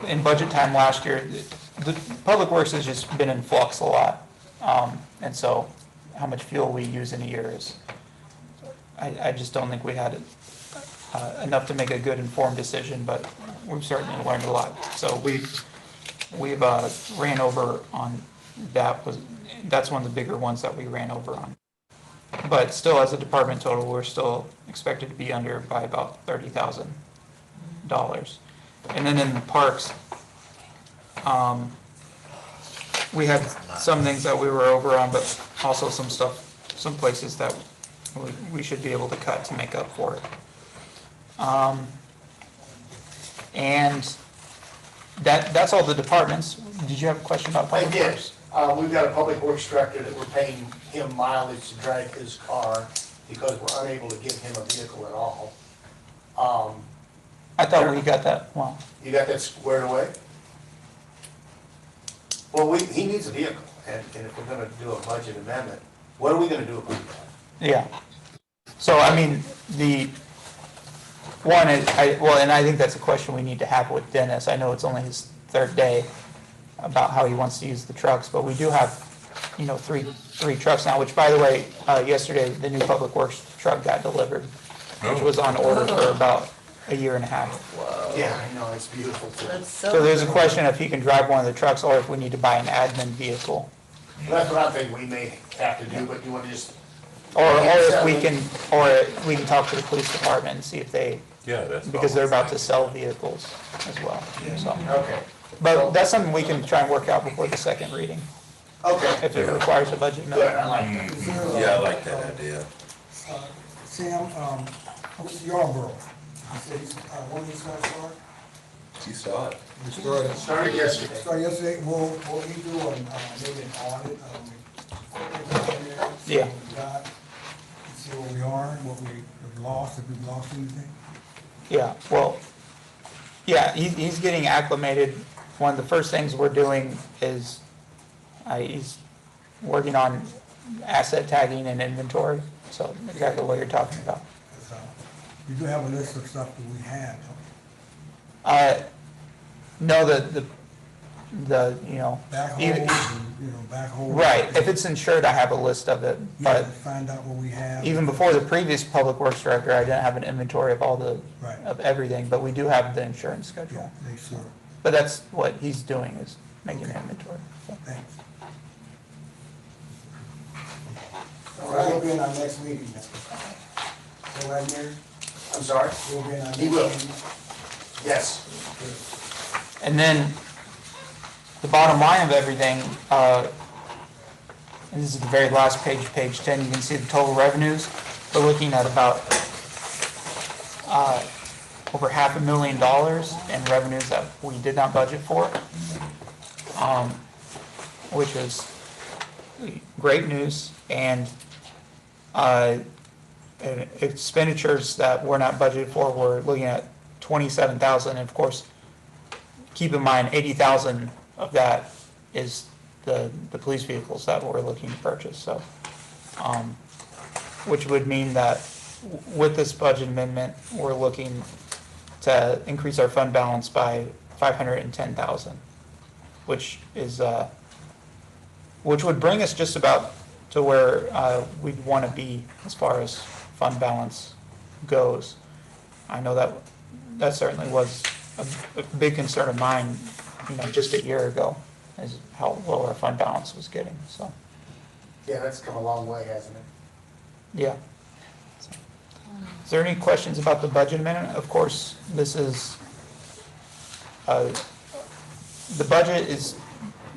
In budget time last year, the Public Works has just been in flux a lot. And so how much fuel we use in a year is, I just don't think we had enough to make a good informed decision, but we've certainly learned a lot. So we've ran over on that's one of the bigger ones that we ran over on. But still, as a department total, we're still expected to be under by about $30,000. And then in the parks, we had some things that we were over on, but also some places that we should be able to cut to make up for it. And that's all the departments. Did you have a question about I public did. works? We've got a public works director that we're paying him mileage to drive his car because we're unable to give him a vehicle at all. I thought we got that, well, You got that squared away? Well, he needs a vehicle, and if we're gonna do a budget amendment, what are we gonna do about that? yeah. So, I mean, and I think that's a question we need to have with Dennis. I know it's only his third day about how he wants to use the trucks, but we do have, three trucks now, which, by the way, yesterday, the new Public Works truck got delivered, which was on order for about a year and a half. Yeah, I know, it's beautiful too. That's So there's a question if he can drive one of the trucks or if we need to buy an admin vehicle. That's what I think we may have to do, but you wanna just, Or if we can talk to the police department and see if they, Yeah, that's. because they're about to sell vehicles as well, so. okay, But that's something we can try and work out before the second reading, okay, if it requires a budget good, I amendment. like that. Yeah, I like that idea. Sam, Yarborough, you said, when is that start? You saw it. We started. Started yesterday. Started yesterday, what we do on, maybe an audit, Yeah. what we got, see where we are, what we have lost, if we've lost anything. Yeah, well, yeah, he's getting acclimated. One of the first things we're doing is, he's working on asset tagging and inventory, so exactly what you're talking about. 'Cause, you do have a list of stuff that we have. No, the, Backhoes, even- backhoes. right, if it's insured, I have a list of it, Yeah, but find out what we have. even before the previous Public Works Director, I didn't have an inventory of Right. of everything, but we do have the insurance Yeah, schedule. they sure, But that's what he's doing, is making an inventory. So, thanks. All right, we'll be in our next meeting then. All right, Mayor? I'm sorry? We'll be in our next He will. meeting. Yes. And then the bottom line of everything, and this is the very last page, page 10, you can see the total revenues. We're looking at about over $500,000 in revenues that we did not budget for, which is great news. And expenditures that were not budgeted for, we're looking at $27,000. And of course, keep in mind, 80,000 of that is the police vehicles that we're looking to purchase, so, which would mean that with this budget amendment, we're looking to increase our fund balance by 510,000, which is, which would bring us just about to where we'd want to be as far as fund balance goes. I know that that certainly was a big concern of mine, just a year ago, is how low our fund balance was getting, so, Yeah, that's come a long way, hasn't it? yeah. Is there any questions about the budget amendment? Of course, this is, the budget is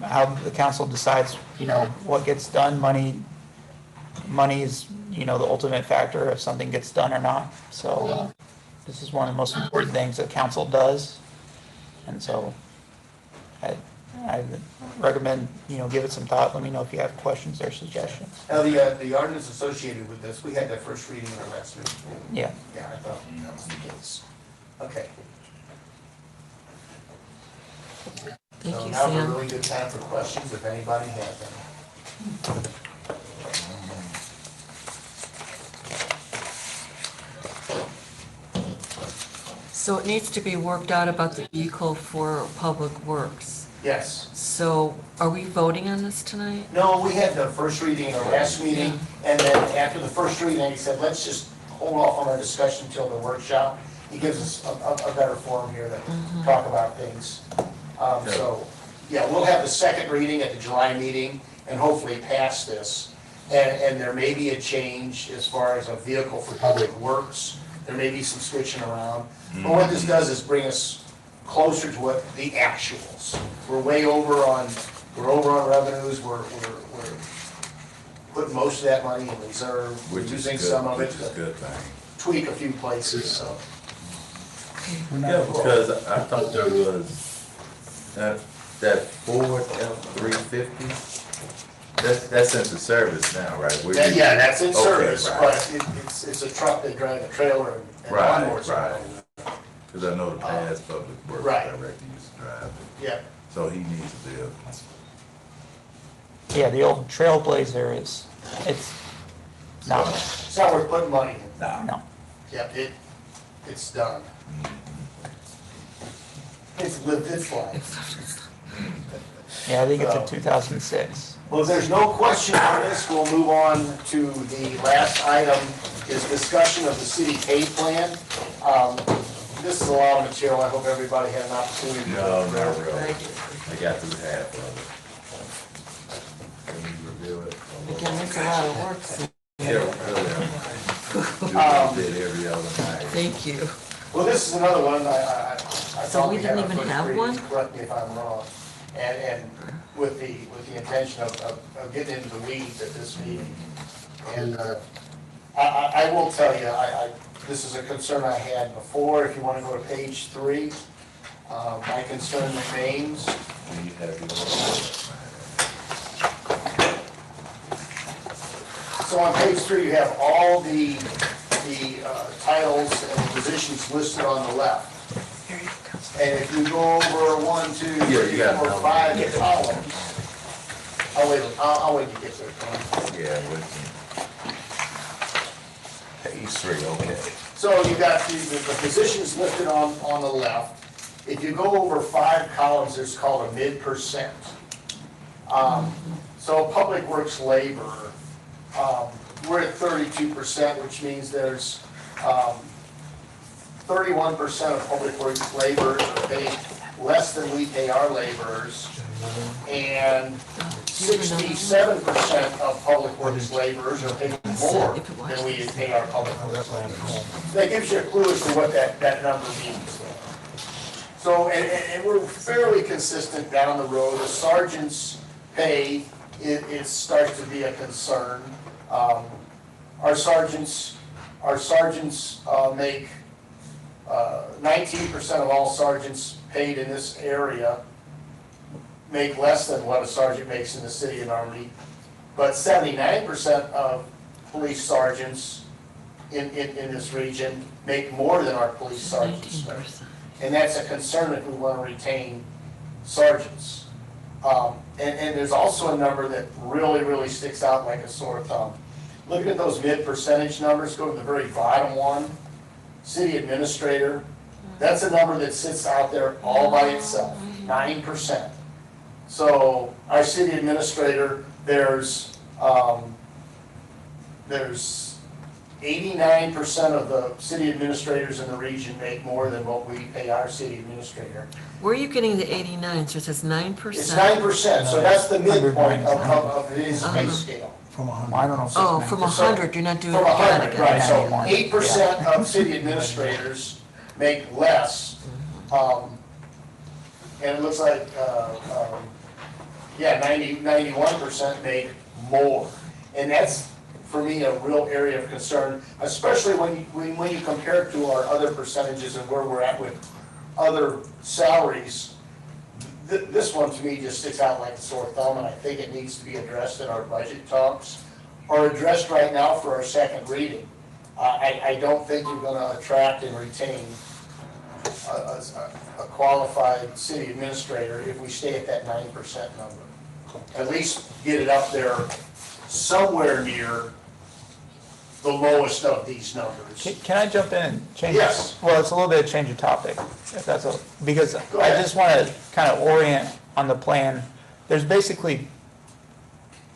how the council decides, what gets done. Money is, the ultimate factor if something gets done or not. So this is one of the most important things that council does. And so I would recommend, give it some thought. Let me know if you have questions or suggestions. Now, the ordinance associated with this, we had that first reading in our last meeting. Yeah. Yeah, I thought that was the case. Okay. Thank So you, now we're Sam. really good time for questions, if anybody has any. So it needs to be worked out about the vehicle for Public Works. Yes. So are we voting on this tonight? No, we had the first reading in our last meeting, and then after the first reading, he said, let's just hold off on our discussion until the workshop. He gives us a better forum here to talk about things. So, yeah, we'll have the second reading at the July meeting and hopefully pass this. And there may be a change as far as a vehicle for Public Works. There may be some switching around. But what this does is bring us closer to what the actuals. We're over on revenues, we're putting most of that money in reserve, we're using some of it to tweak a few places, so. Yeah, because I thought there was that Ford F-350. That's into service now, right? Yeah, that's in Okay, service, right. but it's a truck that drives a trailer and Right, lawnmowers. right. Because I know the past Public Works Right. Director used to drive it. Yeah. So he needs a vehicle. Yeah, the old Trailblazer it's not, It's not worth putting money in. no. Yep, it's done. It's lived its life. Yeah, I think it's a 2006. Well, if there's no question on this, we'll move on to the last item, is discussion of the city pay plan. This is a lot of material, I hope everybody had an opportunity to No, go through. not really. I got through half of it. Can you review it? Again, there's a lot of work. Sam. Yeah, really. Do it every other night. Thank you. Well, this is another one, I So thought we we had didn't a even first have reading, one? correct me if I'm wrong. And with the intention of getting into the weeds at this meeting. And I will tell you, this is a concern I had before, if you want to go to page 3, my concern remains. When you have your- So on page 3, you have all the titles and positions listed on the left. And if you go over 1, 2, 3, 4, 5 columns, I'll wait to get there. Yeah, page 3, okay. So you got the positions listed on the left. If you go over 5 columns, there's called a mid-percent. So Public Works labor, we're at 32%, which means there's 31% of Public Works laborers are paid less than we pay our laborers, and 67% of Public Works laborers are paid more than we pay our Public Works laborers. That gives you a clue as to what that number means. So, and we're fairly consistent down the road. The sergeant's pay, it starts to be a concern. Our sergeants make 19% of all sergeants paid in this area make less than what a sergeant makes in the city of Normandy, but 79% of police sergeants in this region make more than our police sergeants make. And that's a concern if we want to retain sergeants. And there's also a number that really sticks out like a sore thumb. Looking at those mid-percentage numbers, go to the very bottom one, city administrator, that's a number that sits out there all by itself, 9%. So our city administrator, there's 89% of the city administrators in the region make more than what we pay our city administrator. Where are you getting the 89? So it says 9%? It's 9%, so that's the midpoint of his pay scale. From 100. I don't know. Oh, from 100, you're not doing From 100, organic. right, so Yeah. 8% of city administrators make less. And it looks like, 91% make more. And that's, for me, a real area of concern, especially when you compare it to our other percentages and where we're at with other salaries. This one, to me, just sticks out like a sore thumb, and I think it needs to be addressed in our budget talks, or addressed right now for our second reading. I don't think you're gonna attract and retain a qualified city administrator if we stay at that 9% number. At least get it up there somewhere near the lowest of these numbers. Can I jump in and change? Yes. Well, it's a little bit of change of topic, if that's a, because Go I ahead. just want to kind of orient on the plan. There's basically,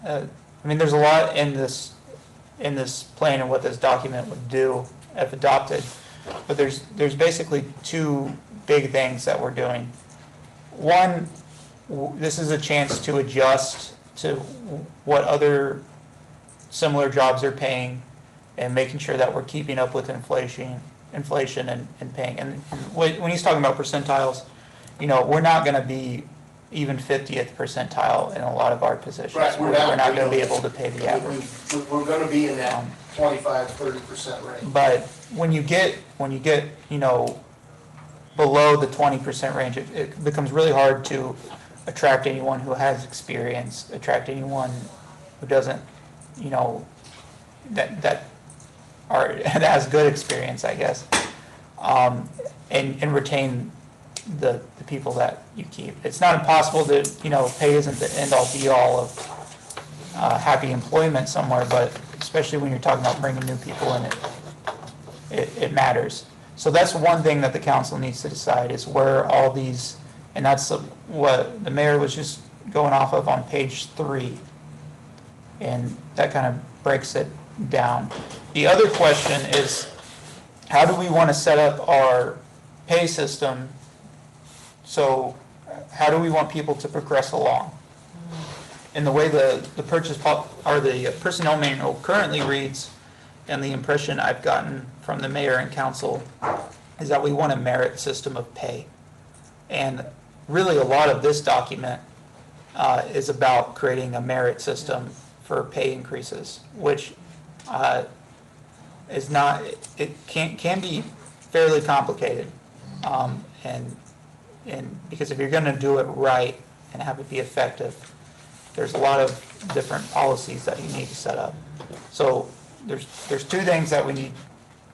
I mean, there's a lot in this plan and what this document would do if adopted, but there's basically two big things that we're doing. One, this is a chance to adjust to what other similar jobs are paying and making sure that we're keeping up with inflation and paying. And when he's talking about percentiles, you know, we're not gonna be even 50th percentile in a lot of our positions. Right, We're not gonna be able to pay the average. We're gonna be in that 25-30% range. But when you get, you know, below the 20% range, it becomes really hard to attract anyone who has experience, attract anyone who doesn't, you know, that has good experience, I guess, and retain the people that you keep. It's not impossible to, you know, pay isn't the end-all be-all of happy employment somewhere, but especially when you're talking about bringing new people in, it matters. So that's one thing that the council needs to decide is where all these, and that's what the mayor was just going off of on page 3. And that kind of breaks it down. The other question is, how do we want to set up our pay system? So how do we want people to progress along? And the way the personnel manual currently reads, and the impression I've gotten from the mayor and council, is that we want a merit system of pay. And really a lot of this document is about creating a merit system for pay increases, which is not, it can be fairly complicated. And because if you're gonna do it right and have it be effective, there's a lot of different policies that you need to set up. So there's two things that we need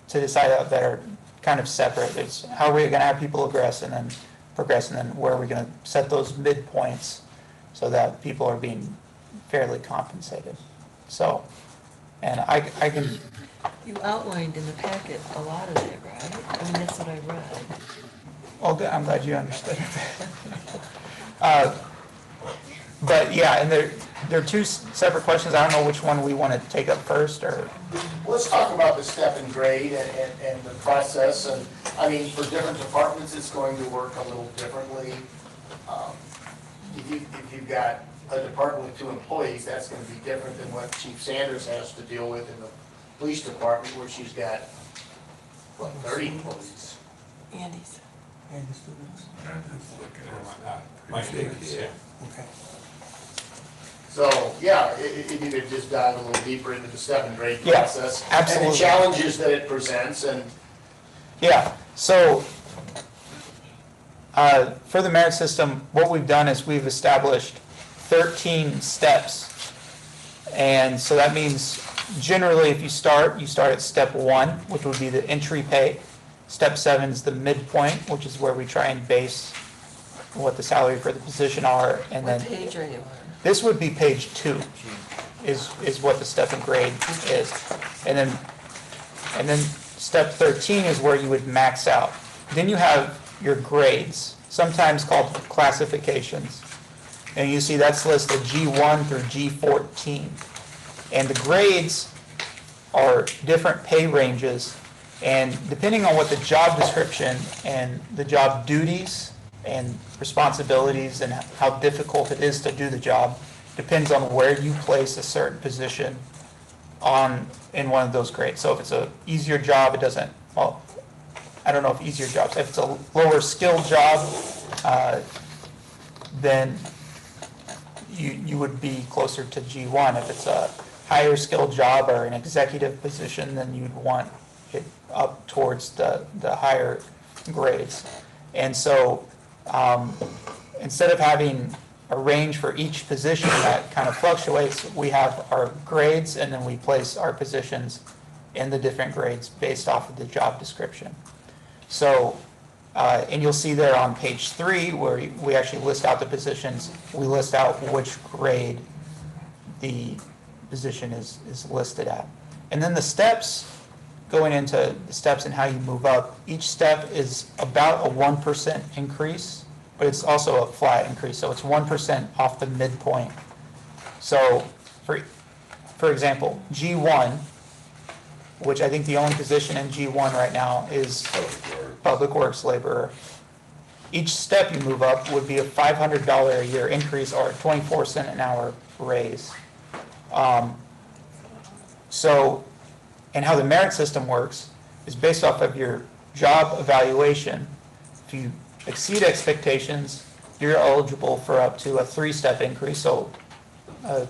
to decide out that are kind of separate. It's how are we gonna have people progress, and then where are we gonna set those midpoints so that people are being fairly compensated. So, and I can, You outlined in the packet a lot of it, right? I mean, that's what I read. well, good, I'm glad you understood. But yeah, and there are two separate questions. I don't know which one we want to take up first, or, Let's talk about the step and grade and the process, and, I mean, for different departments, it's going to work a little differently. If you've got a department with 2 employees, that's gonna be different than what Chief Sanders has to deal with in the police department, where she's got, what, 30 employees? Andy's. I'm just looking at My it. favorites, yeah. Okay. So, yeah, if you could just dive a little deeper into the step and grade Yeah, process. And absolutely. the challenges that it presents, and yeah, so for the merit system, what we've done is we've established 13 steps. And so that means generally if you start at step 1, which would be the entry pay. Step 7 is the midpoint, which is where we try and base what the salary for the position are, and What then page are you on? this would be page 2, is what the step and grade is. And then step 13 is where you would max out. Then you have your grades, sometimes called classifications. And you see that's listed G1 through G14. And the grades are different pay ranges, and depending on what the job description and the job duties and responsibilities and how difficult it is to do the job, depends on where you place a certain position in one of those grades. So if it's a easier job, it doesn't, well, I don't know if easier jobs, if it's a lower skilled job, then you would be closer to G1. If it's a higher skilled job or an executive position, then you'd want it up towards the higher grades. And so instead of having a range for each position that kind of fluctuates, we have our grades and then we place our positions in the different grades based off of the job description. So, and you'll see there on page 3 where we actually list out the positions, we list out which grade the position is listed at. And then the steps, going into the steps and how you move up, each step is about a 1% increase, but it's also a flat increase, so it's 1% off the midpoint. So, for example, G1, which I think the only position in G1 right now is Public Works laborer. Each step you move up would be a $500 a year increase or a 24-cent an hour raise. So, and how the merit system works is based off of your job evaluation. If you exceed expectations, you're eligible for up to a 3-step increase, so up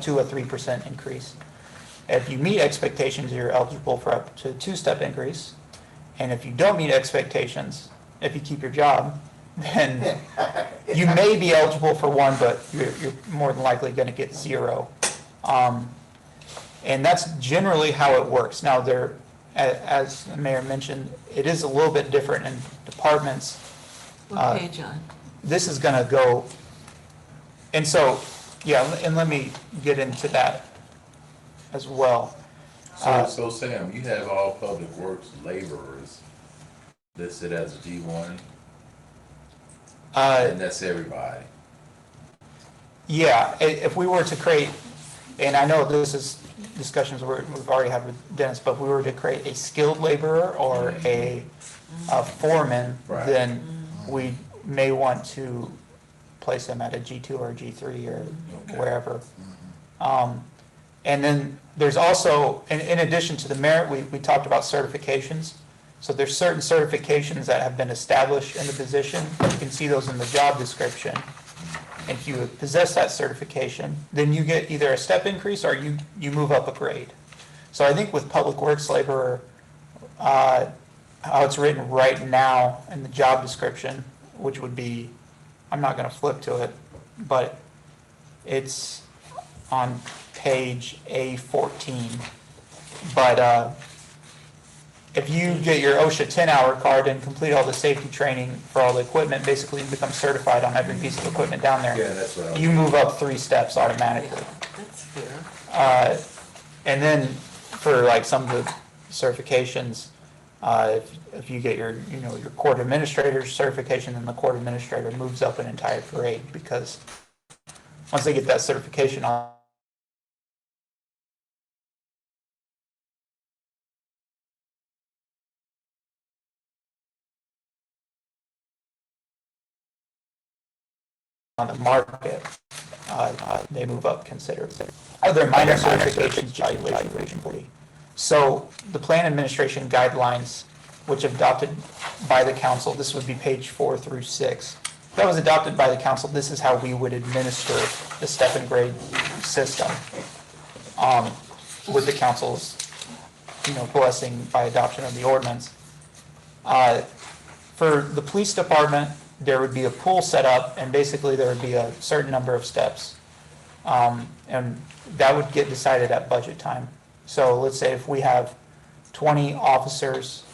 to a 3% increase. If you meet expectations, you're eligible for up to a 2-step increase. And if you don't meet expectations, if you keep your job, then you may be eligible for 1, but you're more than likely going to get 0. And that's generally how it works. Now, as the mayor mentioned, it is a little bit different in departments. Okay, John. This is going to go, and so, yeah, and let me get into that as well. So Sam, you have all public works laborers listed as a G1, and that's everybody. Yeah, if we were to create, and I know this is discussions we've already had with Dennis, but if we were to create a skilled laborer or a foreman, Right. then we may want to place them at a G2 or a G3 or wherever. And then there's also, in addition to the merit, we talked about certifications. So there's certain certifications that have been established in the position. You can see those in the job description. And if you possess that certification, then you get either a step increase or you move up a grade. So I think with Public Works laborer, how it's written right now in the job description, which would be, I'm not going to flip to it, but it's on page A14. But if you get your OSHA 10-hour card and complete all the safety training for all the equipment, basically you become certified on every piece of equipment down there. Yeah, that's what I was. You move up 3 steps automatically. That's fair. And then for like some of the certifications, if you get your court administrator certification, then the court administrator moves up an entire grade, because once they get that certification on the market, they move up considerably. Other minor certifications, evaluation reasonably. So the plan administration guidelines, which adopted by the council, this would be page 4 through 6. That was adopted by the council. This is how we would administer the step and grade system, with the council's, blessing by adoption of the ordinance. For the police department, there would be a pool set up, and basically there would be a certain number of steps. And that would get decided at budget time. So let's say if we have 20 officers,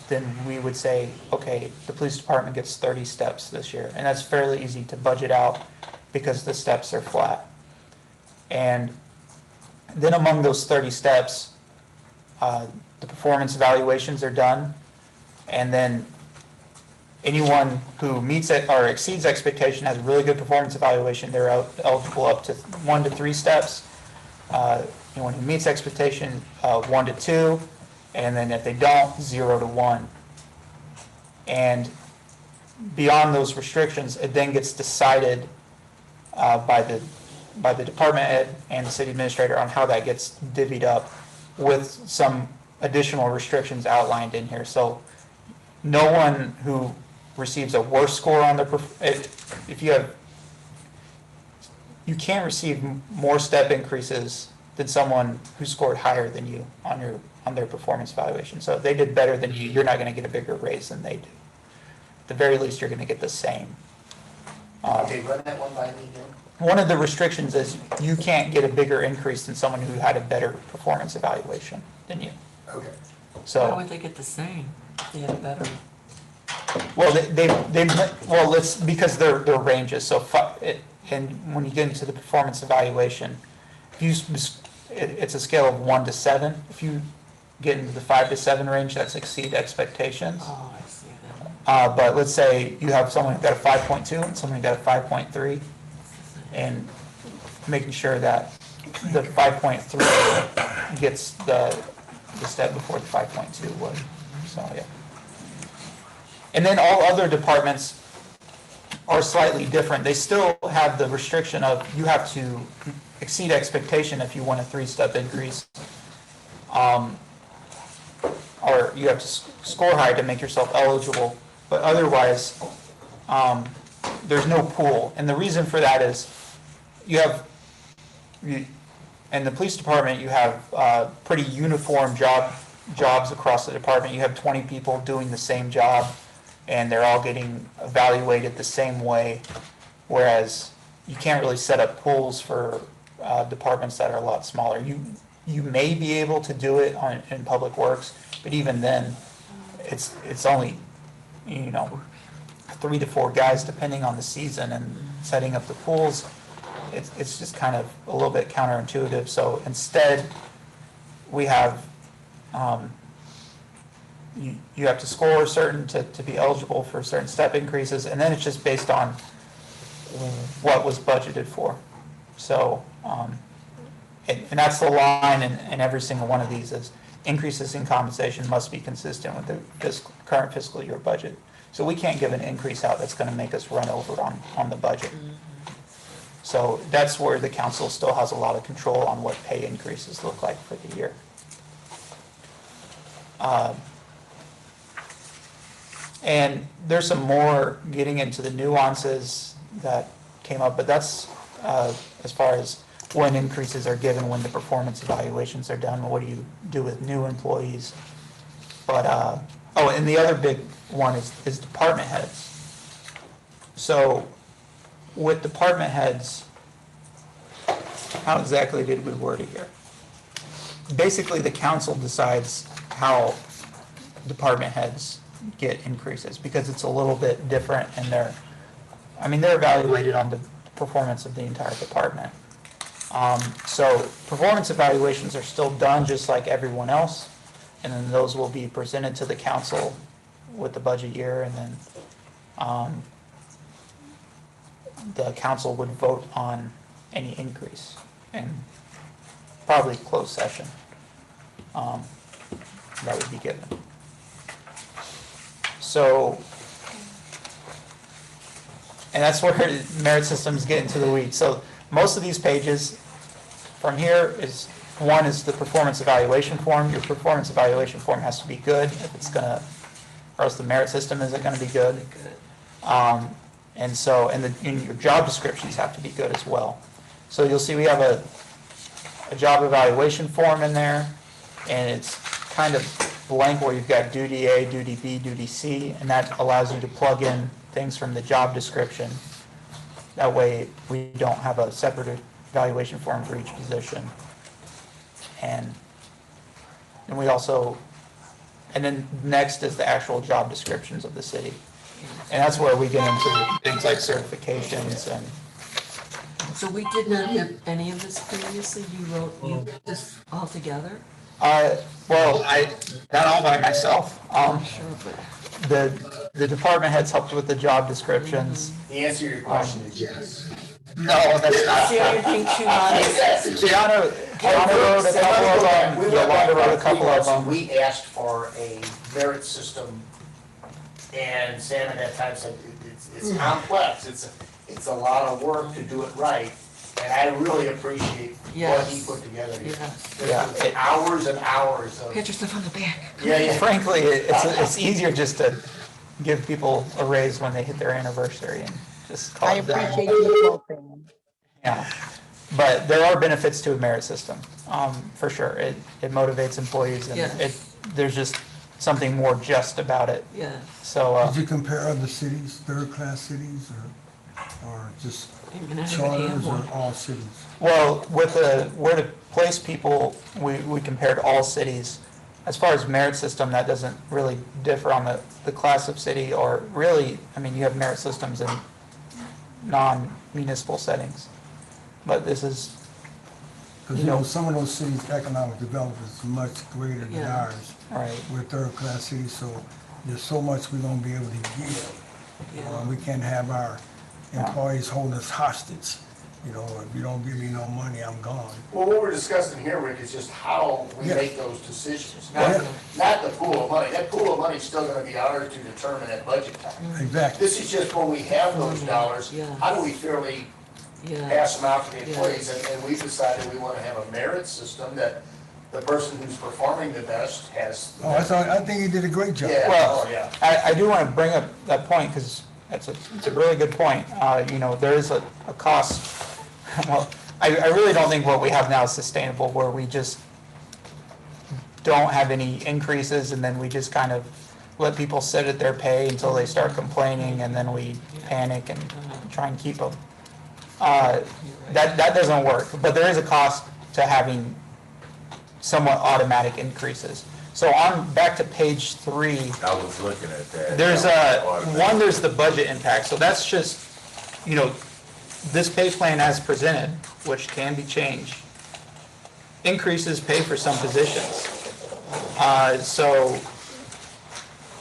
then we would say, okay, the police department gets 30 steps this year. And that's fairly easy to budget out because the steps are flat. And then among those 30 steps, the performance evaluations are done. And then anyone who meets it or exceeds expectation has a really good performance evaluation. They're eligible up to 1 to 3 steps. when it meets expectation, 1 to 2, and then if they don't, 0 to 1. And beyond those restrictions, it then gets decided by the department head and the city administrator on how that gets divvied up with some additional restrictions outlined in here. So no one who receives a worse score on their, you can't receive more step increases than someone who scored higher than you on their performance evaluation. So if they did better than you, you're not going to get a bigger raise than they do. At the very least, you're going to get the same. Okay, run that one by me again. One of the restrictions is you can't get a bigger increase than someone who had a better performance evaluation than you. Okay. Why So, would they get the same? If they had a better. well, it's because they're ranges. So, and when you get into the performance evaluation, it's a scale of 1 to 7. If you get into the 5 to 7 range, that's exceed expectations. Oh, I see that. But let's say you have someone who got a 5.2 and someone who got a 5.3, and making sure that the 5.3 gets the step before the 5.2 would. So, yeah. And then all other departments are slightly different. They still have the restriction of you have to exceed expectation if you want a 3-step increase. Or you have to score high to make yourself eligible. But otherwise, there's no pool. And the reason for that is in the police department, you have pretty uniform jobs across the department. You have 20 people doing the same job, and they're all getting evaluated the same way, whereas you can't really set up pools for departments that are a lot smaller. You may be able to do it in Public Works, but even then, it's only 3 to 4 guys depending on the season, and setting up the pools, it's just kind of a little bit counterintuitive. So instead, we have you have to score certain to be eligible for certain step increases, and then it's just based on what was budgeted for. So, and that's the line in every single one of these is increases in compensation must be consistent with the current fiscal year budget. So we can't give an increase out that's going to make us run over on the budget. So that's where the council still has a lot of control on what pay increases look like for the year. And there's some more getting into the nuances that came up, but that's as far as when increases are given, when the performance evaluations are done, what do you do with new employees? But, and the other big one is department heads. So with department heads, how exactly did we word it here? Basically, the council decides how department heads get increases because it's a little bit different, and they're evaluated on the performance of the entire department. So performance evaluations are still done just like everyone else, and then those will be presented to the council with the budget year, and then the council would vote on any increase and probably closed session that would be given. So, and that's where merit systems get into the weeds. So most of these pages from here is, one is the performance evaluation form. Your performance evaluation form has to be good if it's gonna, or else the merit system isn't gonna be good. And so, and your job descriptions have to be good as well. So you'll see we have a job evaluation form in there, and it's kind of blank where you've got duty A, duty B, duty C, and that allows you to plug in things from the job description. That way we don't have a separate evaluation form for each position. And we also, and then next is the actual job descriptions of the city. And that's where we get into things like certifications and. So we did not have any of this previously? You did this all together? Well, not all by myself. Sure, but. The department heads helped with the job descriptions. The answer to your question is yes. No, that's not. Gianna, County Road, a couple of them, We went back Yolanda Road, a about 3 couple of months and them. we asked for a merit system, and Sam at that time said, it's complex, it's a lot of work to do it right, and I really appreciate what he Yes. put together here. Yeah. There's hours and hours of. Pat yourself on the back. Yeah. Frankly, it's easier just to give people a raise when they hit their anniversary and just call I it done. appreciate you helping. Yeah, but there are benefits to a merit system, for sure. It motivates employees and Yes. there's just something more just about it. Yes. So, Did you compare other cities, third-class cities, or just Maybe not even charters, have or one. all cities? well, with where to place people, we compared all cities. As far as merit system, that doesn't really differ on the class of city, or really, I mean, you have merit systems in non-municipal settings. But this is, Because, you know, some of those cities' economic development is much greater than Yeah. ours. right, We're third-class cities, so there's so much we're gonna be able to give. We can't have our employees holding us hostage. You know, if you don't give me no money, I'm gone. Well, what we're discussing here, Rick, is just how we Yeah. make those decisions, Yeah. not the pool of money. That pool of money is still gonna be ours to determine at budget time. Exactly. This is just when we have those dollars, Yeah. how do we fairly Yeah. pass them out to the Yeah. employees? And we've decided we wanna have a merit system that the person who's performing the best has. Oh, I think you did a great job. Yeah, Well, oh, yeah. I do want to bring up that point, because it's a really good point. You know, there is a cost, well, I really don't think what we have now is sustainable, where we just don't have any increases, and then we just kind of let people sit at their pay until they start complaining, and then we panic and try and keep them. That doesn't work, but there is a cost to having somewhat automatic increases. So on, back to page 3, I was looking at that. there's there's the budget impact, so that's just, you know, this pay plan as presented, which can be changed, increases pay for some positions. So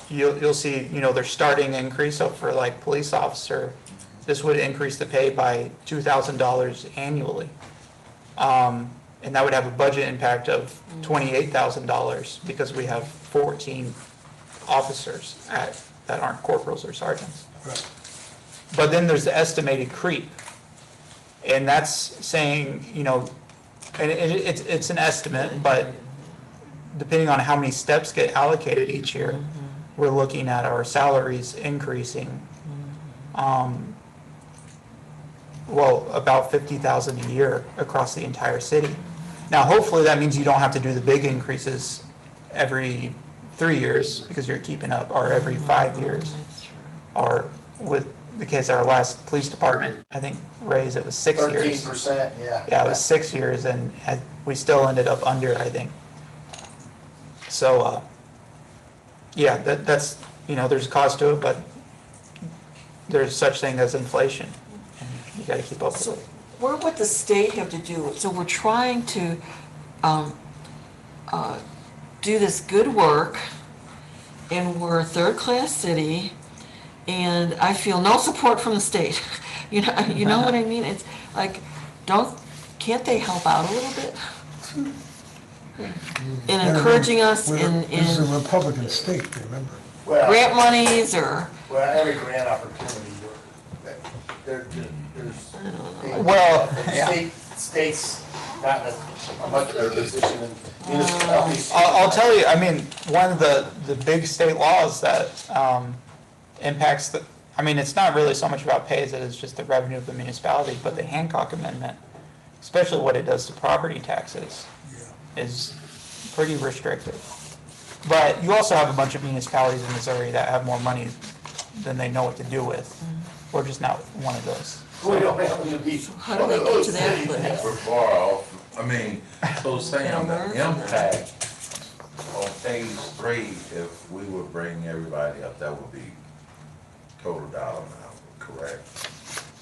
you'll see, you know, their starting increase, so for like police officer, this would increase the pay by $2,000 annually. And that would have a budget impact of $28,000, because we have 14 officers that aren't corporals or sergeants. Right. But then there's the estimated creep. And that's saying, you know, and it's an estimate, but depending on how many steps get allocated each year, we're looking at our salaries increasing, well, about 50,000 a year across the entire city. Now, hopefully that means you don't have to do the big increases every 3 years, because you're keeping up, or every 5 years. Or with the case of our last police department, I think raise, it was 6 years. 13%, yeah. Yeah, it was 6 years, and we still ended up under, I think. So, yeah, that's, you know, there's a cost to it, but there's such thing as inflation, and you gotta keep up with it. What would the state have to do? So we're trying to do this good work, and we're a third-class city, and I feel no support from the state. You know what I mean? It's like, can't they help out a little bit? In encouraging us in This is a Republican state, remember? Well, grant monies, or, well, every grant opportunity, there's. Well, yeah. States not in a much better position than municipalities. I'll tell you, I mean, one of the big state laws that impacts the, I mean, it's not really so much about pay as it is just the revenue of the municipality, but the Hancock Amendment, especially what it does to property taxes, is pretty restrictive. But you also have a bunch of municipalities in Missouri that have more money than they know what to do with. We're just not one of those. We don't have to be. how do they get to that place? We're far off. I mean, so Sam, the impact on phase 3, if we would bring everybody up, that would be total dollar amount, correct?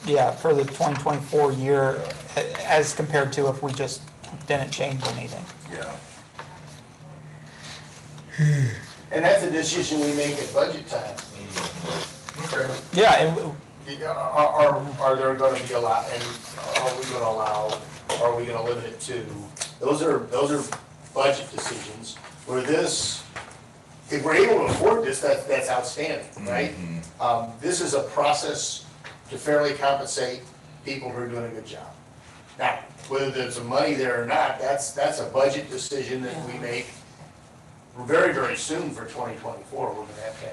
Yeah, for the 2024 year, as compared to if we just didn't change anything. Yeah. And that's a decision we make at budget time. Yeah, and Are there gonna be a lot, and are we gonna allow, are we gonna limit it to those are budget decisions. Where this, if we're able to afford this, that's outstanding, right? This is a process to fairly compensate people who are doing a good job. Now, whether there's some money there or not, that's a budget decision that we make very, very soon for 2024. We're gonna have to.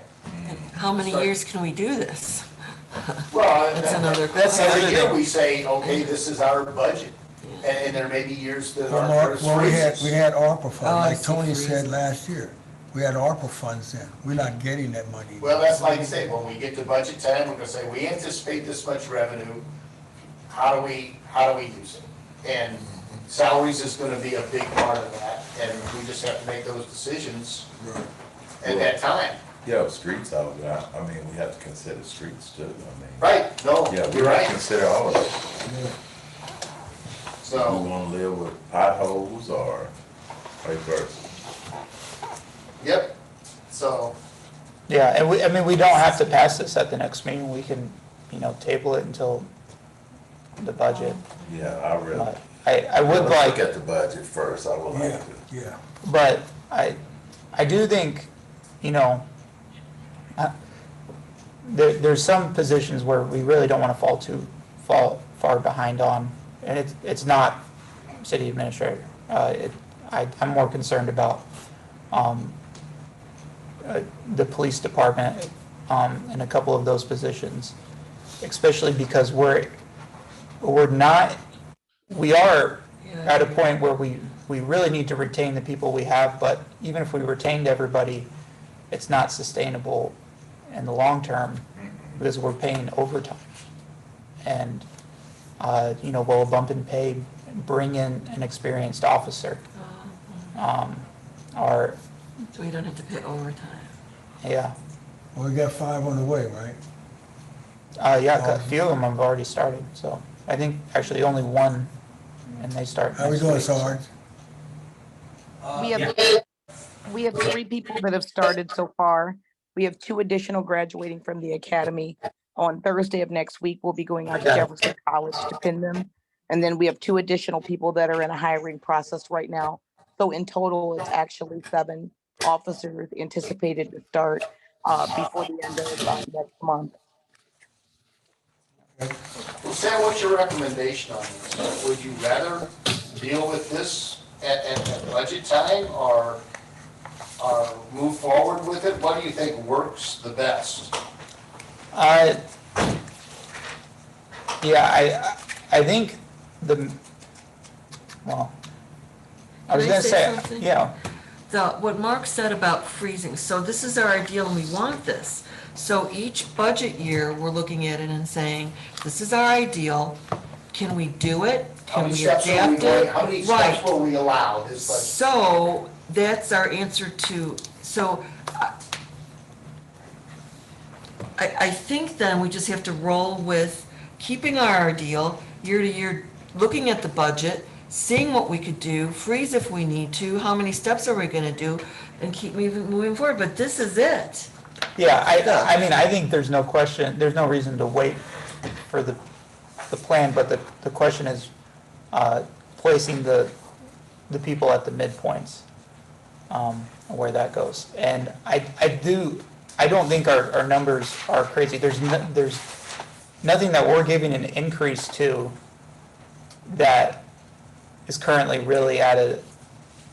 How many years can we do this? Well, That's another that's question. every year we say, okay, this is our budget. And there may be years that Well, are Mark, for well, we had freezes. ARPA Oh, funds, I like see, Tony freezes. said last year. We had ARPA funds then. We're not getting that money. Well, that's like I say, when we get to budget time, we're gonna say, we anticipate this much revenue. How do we use it? And salaries is gonna be a big part of that, and we just have to make those decisions at that time. Yeah, streets out there, I mean, we have to consider streets too, I mean. Right, no, Yeah, we you're have to right. consider all of it. Do we So, wanna live with potholes or vice versa? yep, so, Yeah, and I mean, we don't have to pass this at the next meeting. We can, table it until the budget. Yeah, I really. But I would Let's like. look at the budget first, I would like Yeah, to. yeah. But I do think, there's some positions where we really don't want to fall far behind on, and it's not city administrator. I'm more concerned about the police department and a couple of those positions, especially because we are at a point where we really need to retain the people we have, but even if we retained everybody, it's not sustainable in the long term because we're paying overtime. And, will a bump in pay bring in an experienced officer? Or, So we don't have to pay overtime. yeah, Well, we got 5 on the way, right? yeah, a few of them have already started, so I think actually only one, and they start How we next doing, week, so- Sarge? We have 3 people that have started so far. We have 2 additional graduating from the academy. On Thursday of next week, we'll be going out to Jefferson College to pin them. And then we have 2 additional people that are in a hiring process right now. So in total, it's actually 7 officers anticipated to start before the end of next month. well, Sam, what's your recommendation on this? Would you rather deal with this at budget time, or move forward with it? What do you think works the best? Yeah, I think well, I was Can I gonna say say, something? yeah, What Mark said about freezing, so this is our ideal and we want this. So each budget year, we're looking at it and saying, this is our ideal, can we do it? How Can many we steps are we adapt going, it? how many Right. steps will we allow? Is like, So that's our answer to, so I think then we just have to roll with keeping our ideal year to year, looking at the budget, seeing what we could do, freeze if we need to, how many steps are we gonna do, and keep moving forward, but this is it. yeah, I mean, I think there's no question, there's no reason to wait for the plan, but the question is, placing the people at the midpoints, where that goes. And I don't think our numbers are crazy. There's nothing that we're giving an increase to that is currently really at an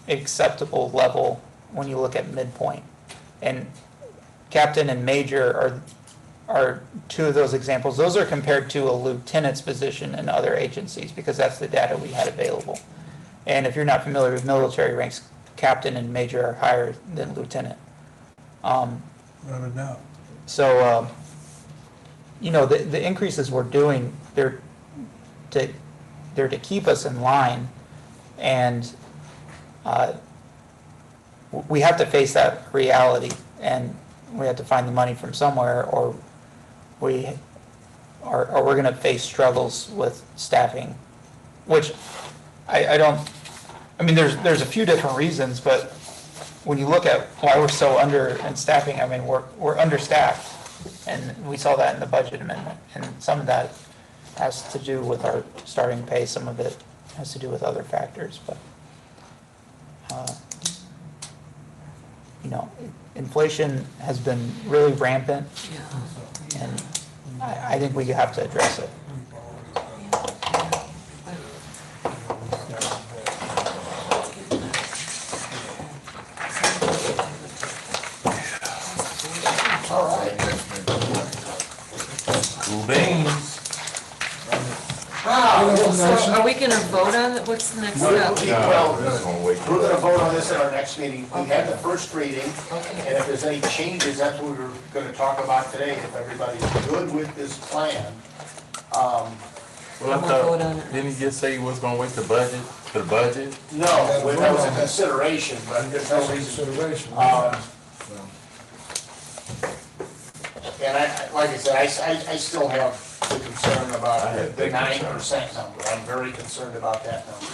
acceptable level when you look at midpoint. And captain and major are 2 of those examples. Those are compared to a lieutenant's position in other agencies because that's the data we had available. And if you're not familiar with military ranks, captain and major are higher than lieutenant. Without a doubt. So, the increases we're doing, they're to keep us in line, and we have to face that reality, and we have to find the money from somewhere, or we're going to face struggles with staffing, which there's a few different reasons, but when you look at why we're so under in staffing, I mean, we're understaffed, and we saw that in the budget amendment, and some of that has to do with our starting pay, some of it has to do with other factors, but You know, inflation has been really rampant, and I think we have to address it. All right. Cool beans. So are we gonna vote on it? What's the next step? Well, We're just gonna wait. we're gonna vote on this at our next meeting. We had the first reading, and if there's any changes, that's what we were gonna talk about today, if everybody's good with this plan. Well, I vote on it. thought, didn't he just say he was gonna wait the budget, for the budget? No, well, that was a consideration, but there's no reason. Consideration. And like I said, I still have the concern about the 9% number. I'm very concerned about that number.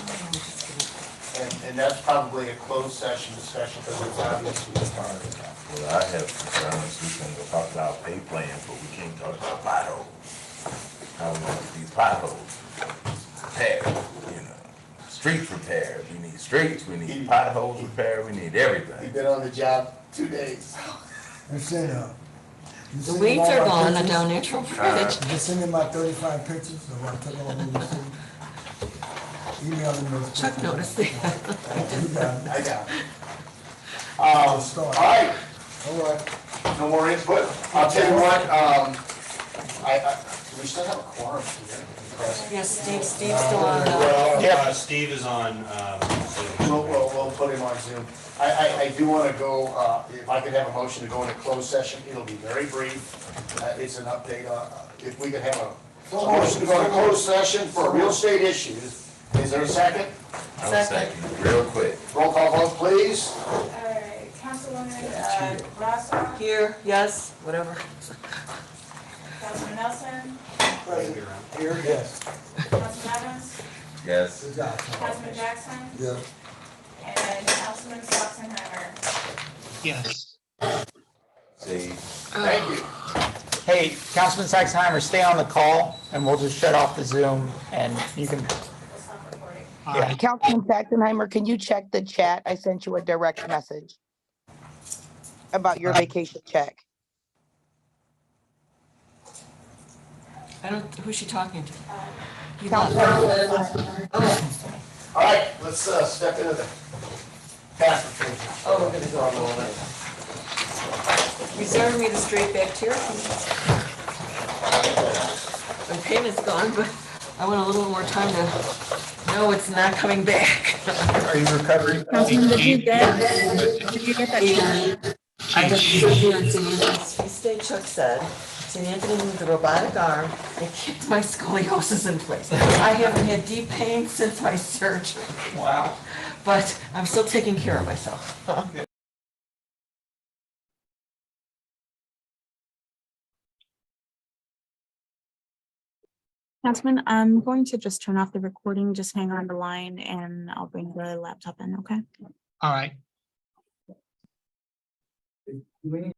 And that's probably a closed session discussion, because it's obviously a part of that. Well, I have concerns, we can go talk about pay plans, but we can't talk about potholes. How we want these potholes repaired, you know, streets repaired, we need streets, we need potholes repaired, we need everything. You've been on the job 2 days. It's in, The weeds are gone down Natural Bridge. Just send in my 35 pictures of what I took all over the city. Email them those pictures. Chuck noticed that. You got it. I got it. All right, All right. no more input. I'll tell you what, we still have a quorum here. Yes, Steve's still on. Well, Steve is on, Zoom. We'll put him on Zoom. I do want to go, if I could have a motion to go into closed session, it'll be very brief. It's an update on, if we could have a motion to go into closed session for real estate issues. Is there a second? I'll second, real quick. Roll call vote, please. All right, Councilwoman Grasso, Here, yes, whatever. Councilman Nelson, Here, yes. Councilman Evans, Yes. Good job. Councilman Jackson, Yeah. and Councilman Sachsenheimer. Yes. See, Thank you. Hey, Councilman Sachsheimer, stay on the call, and we'll just shut off the Zoom, and you can, We'll stop recording. All Yeah. right. Councilman Sachsenheimer, can you check the chat? I sent you a direct message about your vacation check. I don't, who's she talking to? He Councilman left. Oh, All right, let's step into the pass approval. oh, we're gonna go all over. Reserve me the straight bacteria. My pain is gone, but I want a little more time to know it's not coming back. are you recovering? Councilman, did you get And I have stood here in St. Anthony's Feast Day, Chuck said, St. Anthony moved the robotic arm and kept my scoliosis in place. I haven't had deep pain since my surgery. Wow. But I'm still taking care of myself. Councilman, I'm going to just turn off the recording, just hang on the line and I'll bring the laptop in, okay? All right.